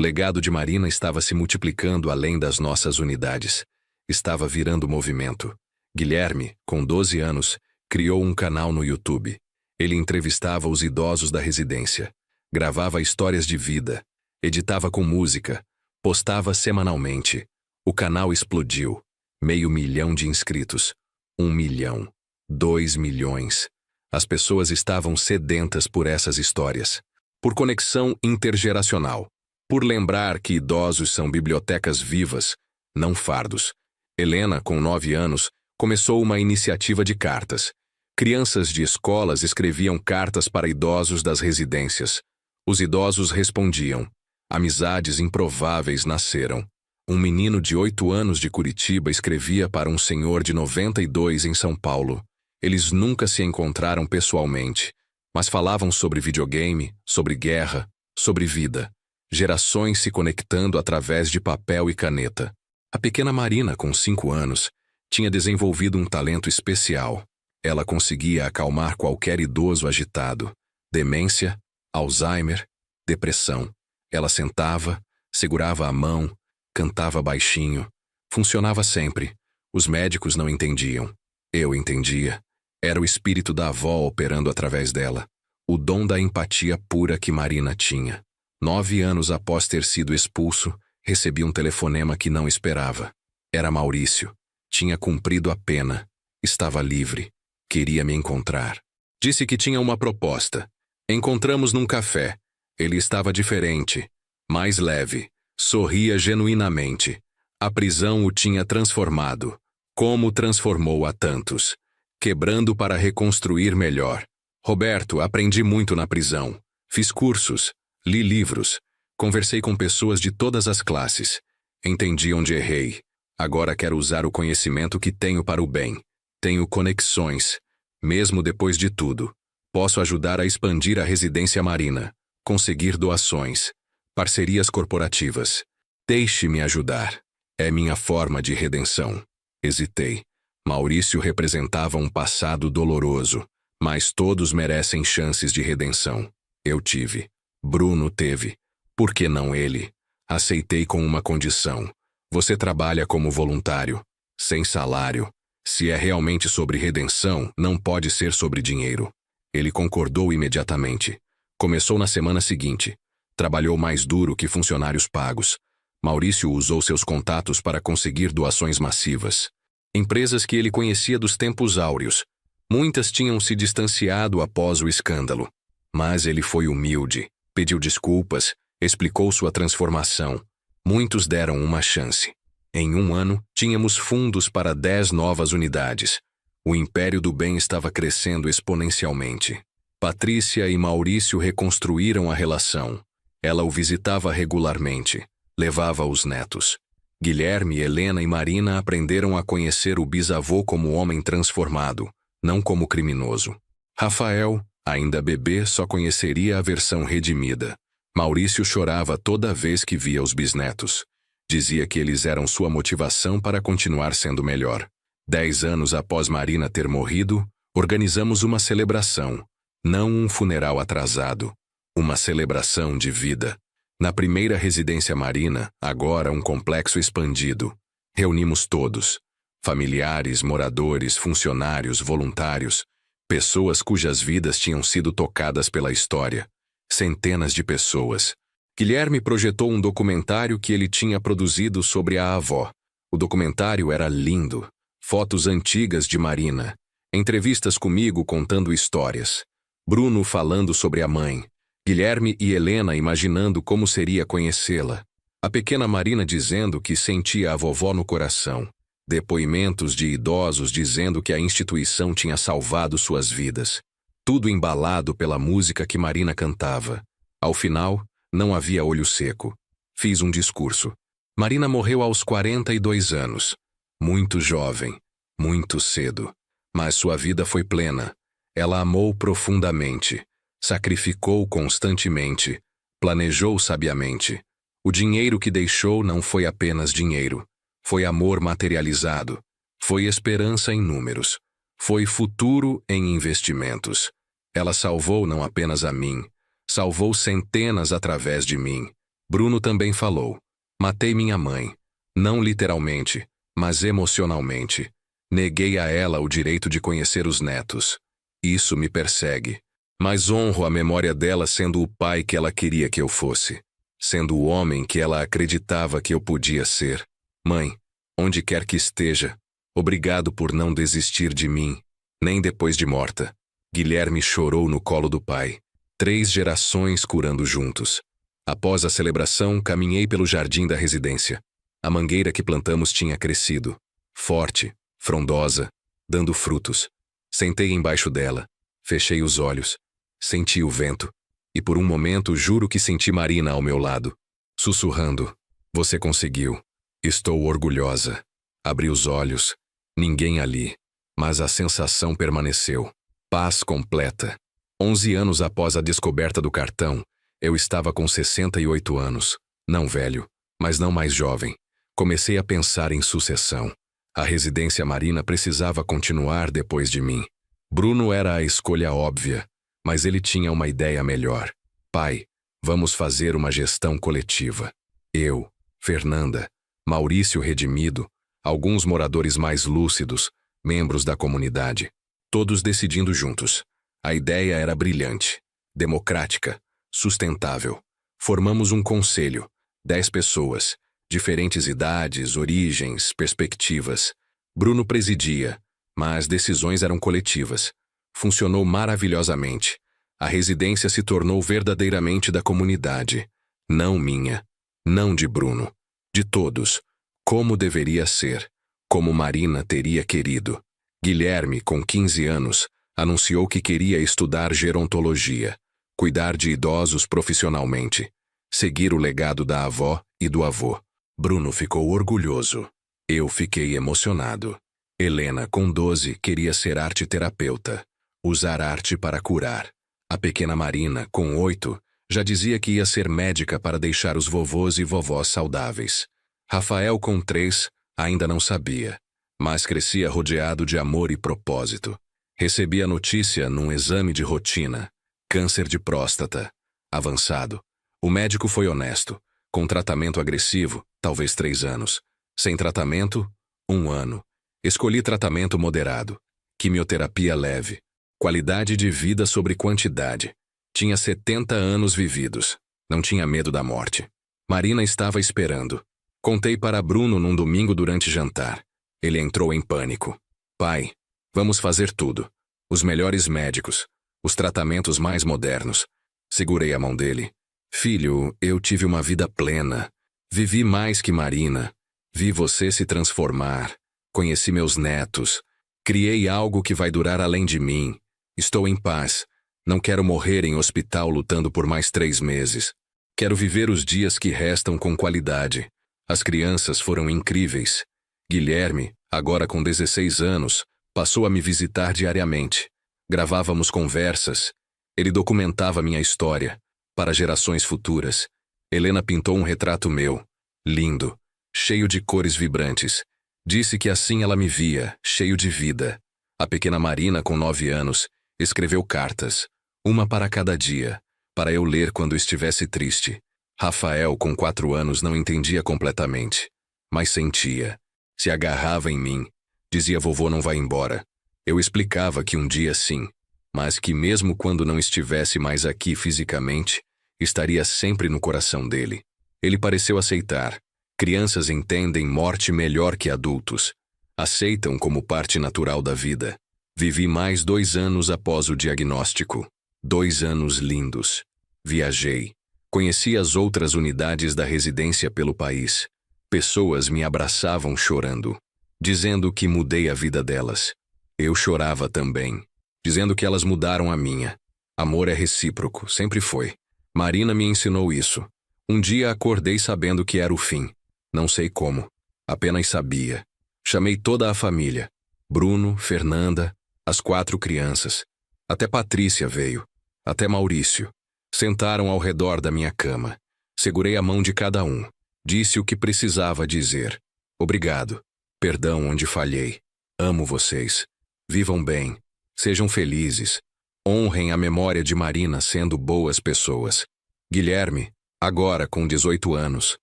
legado de Marina estava se multiplicando além das nossas unidades. Estava virando movimento. Guilherme, com 12 anos, criou um canal no YouTube. Ele entrevistava os idosos da residência, gravava histórias de vida, editava com música, postava semanalmente. O canal explodiu. 500 mil de inscritos. 1 milhão. 2 milhões. As pessoas estavam sedentas por essas histórias. Por conexão intergeracional. Por lembrar que idosos são bibliotecas vivas, não fardos. Helena, com 9 anos, começou uma iniciativa de cartas. Crianças de escolas escreviam cartas para idosos das residências. Os idosos respondiam. Amizades improváveis nasceram. Um menino de 8 anos de Curitiba escrevia para um senhor de 92 em São Paulo. Eles nunca se encontraram pessoalmente, mas falavam sobre videogame, sobre guerra, sobre vida. Gerações se conectando através de papel e caneta. A pequena Marina, com 5 anos, tinha desenvolvido um talento especial. Ela conseguia acalmar qualquer idoso agitado. Demência, Alzheimer, depressão. Ela sentava, segurava a mão, cantava baixinho. Funcionava sempre. Os médicos não entendiam. Eu entendia. Era o espírito da avó operando através dela. O dom da empatia pura que Marina tinha. 9 anos após ter sido expulso, recebi um telefonema que não esperava. Era Maurício. Tinha cumprido a pena. Estava livre. Queria me encontrar. Disse que tinha uma proposta. Encontramos num café. Ele estava diferente, mais leve. Sorria genuinamente. A prisão o tinha transformado. Como transformou a tantos. Quebrando para reconstruir melhor. Roberto, aprendi muito na prisão. Fiz cursos. Li livros. Conversei com pessoas de todas as classes. Entendi onde errei. Agora quero usar o conhecimento que tenho para o bem. Tenho conexões. Mesmo depois de tudo. Posso ajudar a expandir a residência Marina. Conseguir doações. Parcerias corporativas. Deixe-me ajudar. É minha forma de redenção. Hesitei. Maurício representava um passado doloroso, mas todos merecem chances de redenção. Eu tive. Bruno teve. Por que não ele? Aceitei com uma condição. Você trabalha como voluntário, sem salário. Se é realmente sobre redenção, não pode ser sobre dinheiro. Ele concordou imediatamente. Começou na semana seguinte. Trabalhou mais duro que funcionários pagos. Maurício usou seus contatos para conseguir doações massivas. Empresas que ele conhecia dos tempos áureos. Muitas tinham se distanciado após o escândalo. Mas ele foi humilde, pediu desculpas, explicou sua transformação. Muitos deram uma chance. Em 1 ano, tínhamos fundos para 10 novas unidades. O Império do Bem estava crescendo exponencialmente. Patrícia e Maurício reconstruíram a relação. Ela o visitava regularmente. Levava os netos. Guilherme, Helena e Marina aprenderam a conhecer o bisavô como homem transformado, não como criminoso. Rafael, ainda bebê, só conheceria a versão redimida. Maurício chorava toda vez que via os bisnetos. Dizia que eles eram sua motivação para continuar sendo melhor. 10 anos após Marina ter morrido, organizamos uma celebração. Não um funeral atrasado. Uma celebração de vida. Na primeira residência Marina, agora um complexo expandido. Reunimos todos. Familiares, moradores, funcionários, voluntários. Pessoas cujas vidas tinham sido tocadas pela história. Centenas de pessoas. Guilherme projetou um documentário que ele tinha produzido sobre a avó. O documentário era lindo. Fotos antigas de Marina. Entrevistas comigo contando histórias. Bruno falando sobre a mãe. Guilherme e Helena imaginando como seria conhecê-la. A pequena Marina dizendo que sentia a vovó no coração. Depoimentos de idosos dizendo que a instituição tinha salvado suas vidas. Tudo embalado pela música que Marina cantava. Ao final, não havia olho seco. Fiz um discurso. Marina morreu aos 42 anos. Muito jovem, muito cedo. Mas sua vida foi plena. Ela amou profundamente, sacrificou constantemente, planejou sabiamente. O dinheiro que deixou não foi apenas dinheiro. Foi amor materializado. Foi esperança em números. Foi futuro em investimentos. Ela salvou não apenas a mim, salvou centenas através de mim. Bruno também falou. Matei minha mãe. Não literalmente, mas emocionalmente. Neguei a ela o direito de conhecer os netos. Isso me persegue. Mas honro a memória dela sendo o pai que ela queria que eu fosse. Sendo o homem que ela acreditava que eu podia ser. Mãe, onde quer que esteja, obrigado por não desistir de mim, nem depois de morta. Guilherme chorou no colo do pai. 3 gerações curando juntos. Após a celebração, caminhei pelo jardim da residência. A mangueira que plantamos tinha crescido. Forte, frondosa, dando frutos. Sentei embaixo dela. Fechei os olhos. Senti o vento. E por um momento juro que senti Marina ao meu lado. Sussurrando. Você conseguiu. Estou orgulhosa. Abri os olhos. Ninguém ali. Mas a sensação permaneceu. Paz completa. 11 anos após a descoberta do cartão, eu estava com 68 anos. Não velho, mas não mais jovem. Comecei a pensar em sucessão. A residência Marina precisava continuar depois de mim. Bruno era a escolha óbvia, mas ele tinha uma ideia melhor. Pai, vamos fazer uma gestão coletiva. Eu, Fernanda, Maurício redimido, alguns moradores mais lúcidos, membros da comunidade. Todos decidindo juntos. A ideia era brilhante, democrática, sustentável. Formamos um conselho, 10 pessoas, diferentes idades, origens, perspectivas. Bruno presidia, mas decisões eram coletivas. Funcionou maravilhosamente. A residência se tornou verdadeiramente da comunidade. Não minha, não de Bruno, de todos. Como deveria ser, como Marina teria querido. Guilherme, com 15 anos, anunciou que queria estudar gerontologia, cuidar de idosos profissionalmente, seguir o legado da avó e do avô. Bruno ficou orgulhoso. Eu fiquei emocionado. Helena, com 12, queria ser arteterapeuta, usar arte para curar. A pequena Marina, com 8, já dizia que ia ser médica para deixar os vovôs e vovós saudáveis. Rafael, com 3, ainda não sabia, mas crescia rodeado de amor e propósito. Recebi a notícia num exame de rotina. Câncer de próstata. Avançado. O médico foi honesto. Com tratamento agressivo, talvez 3 anos. Sem tratamento, 1 ano. Escolhi tratamento moderado. Quimioterapia leve. Qualidade de vida sobre quantidade. Tinha 70 anos vividos. Não tinha medo da morte. Marina estava esperando. Contei para Bruno num domingo durante jantar. Ele entrou em pânico. Pai, vamos fazer tudo. Os melhores médicos. Os tratamentos mais modernos. Segurei a mão dele. Filho, eu tive uma vida plena. Vivi mais que Marina. Vi você se transformar. Conheci meus netos. Criei algo que vai durar além de mim. Estou em paz. Não quero morrer em hospital lutando por mais 3 meses. Quero viver os dias que restam com qualidade. As crianças foram incríveis. Guilherme, agora com 16 anos, passou a me visitar diariamente. Gravávamos conversas. Ele documentava minha história, para gerações futuras. Helena pintou um retrato meu, lindo, cheio de cores vibrantes. Disse que assim ela me via, cheio de vida. A pequena Marina, com 9 anos, escreveu cartas, uma para cada dia, para eu ler quando estivesse triste. Rafael, com 4 anos, não entendia completamente, mas sentia. Se agarrava em mim. Dizia: vovô não vai embora. Eu explicava que um dia sim, mas que mesmo quando não estivesse mais aqui fisicamente, estaria sempre no coração dele. Ele pareceu aceitar. Crianças entendem morte melhor que adultos. Aceitam como parte natural da vida. Vivi mais 2 anos após o diagnóstico. 2 anos lindos. Viajei. Conheci as outras unidades da residência pelo país. Pessoas me abraçavam chorando, dizendo que mudei a vida delas. Eu chorava também, dizendo que elas mudaram a minha. Amor é recíproco, sempre foi. Marina me ensinou isso. Um dia acordei sabendo que era o fim. Não sei como. Apenas sabia. Chamei toda a família. Bruno, Fernanda, as 4 crianças. Até Patrícia veio. Até Maurício. Sentaram ao redor da minha cama. Segurei a mão de cada um. Disse o que precisava dizer. Obrigado. Perdão onde falhei. Amo vocês. Vivam bem. Sejam felizes. Honrem a memória de Marina sendo boas pessoas. Guilherme, agora com 18 anos,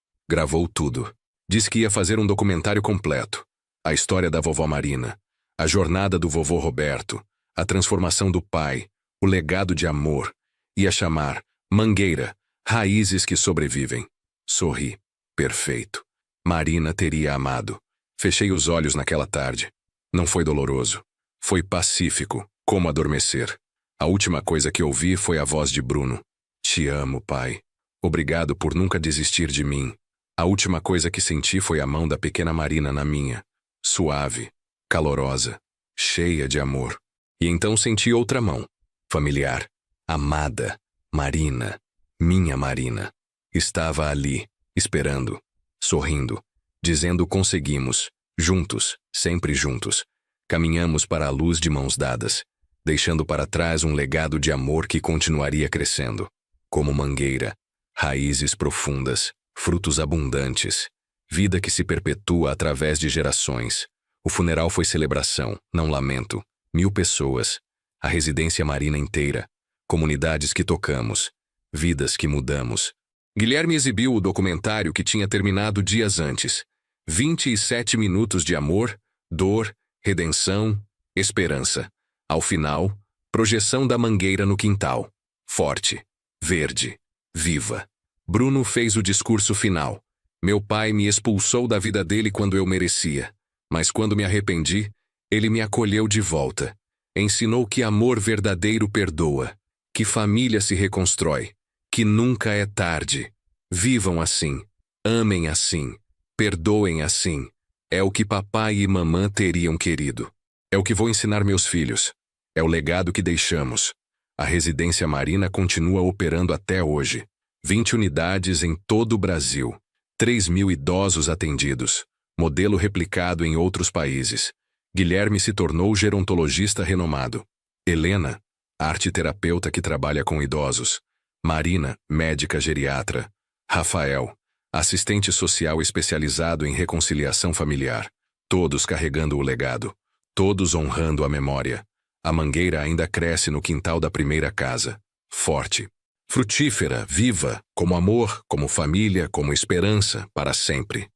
gravou tudo. Disse que ia fazer um documentário completo. A história da vovó Marina. A jornada do vovô Roberto. A transformação do pai. O legado de amor. Ia chamar Mangueira, Raízes que Sobrevivem. Sorri. Perfeito. Marina teria amado. Fechei os olhos naquela tarde. Não foi doloroso. Foi pacífico, como adormecer. A última coisa que ouvi foi a voz de Bruno. Te amo, pai. Obrigado por nunca desistir de mim. A última coisa que senti foi a mão da pequena Marina na minha. Suave, calorosa, cheia de amor. E então senti outra mão. Familiar. Amada. Marina. Minha Marina. Estava ali, esperando, sorrindo, dizendo conseguimos, juntos, sempre juntos. Caminhamos para a luz de mãos dadas, deixando para trás um legado de amor que continuaria crescendo. Como mangueira, raízes profundas, frutos abundantes, vida que se perpetua através de gerações. O funeral foi celebração, não lamento. 1000 pessoas, a residência Marina inteira, comunidades que tocamos, vidas que mudamos. Guilherme exibiu o documentário que tinha terminado dias antes. 27 minutos de amor, dor, redenção, esperança. Ao final, projeção da mangueira no quintal. Forte, verde, viva. Bruno fez o discurso final. Meu pai me expulsou da vida dele quando eu merecia. Mas quando me arrependi, ele me acolheu de volta. Ensinou que amor verdadeiro perdoa, que família se reconstrói, que nunca é tarde. Vivam assim, amem assim, perdoem assim. É o que papai e mamã teriam querido. É o que vou ensinar meus filhos. É o legado que deixamos. A residência Marina continua operando até hoje. 20 unidades em todo o Brasil. 3.000 idosos atendidos. Modelo replicado em outros países. Guilherme se tornou gerontologista renomado. Helena, arte-terapeuta que trabalha com idosos. Marina, médica geriatra. Rafael, assistente social especializado em reconciliação familiar. Todos carregando o legado. Todos honrando a memória. A mangueira ainda cresce no quintal da primeira casa. Forte. Frutífera, viva, como amor, como família, como esperança, para sempre.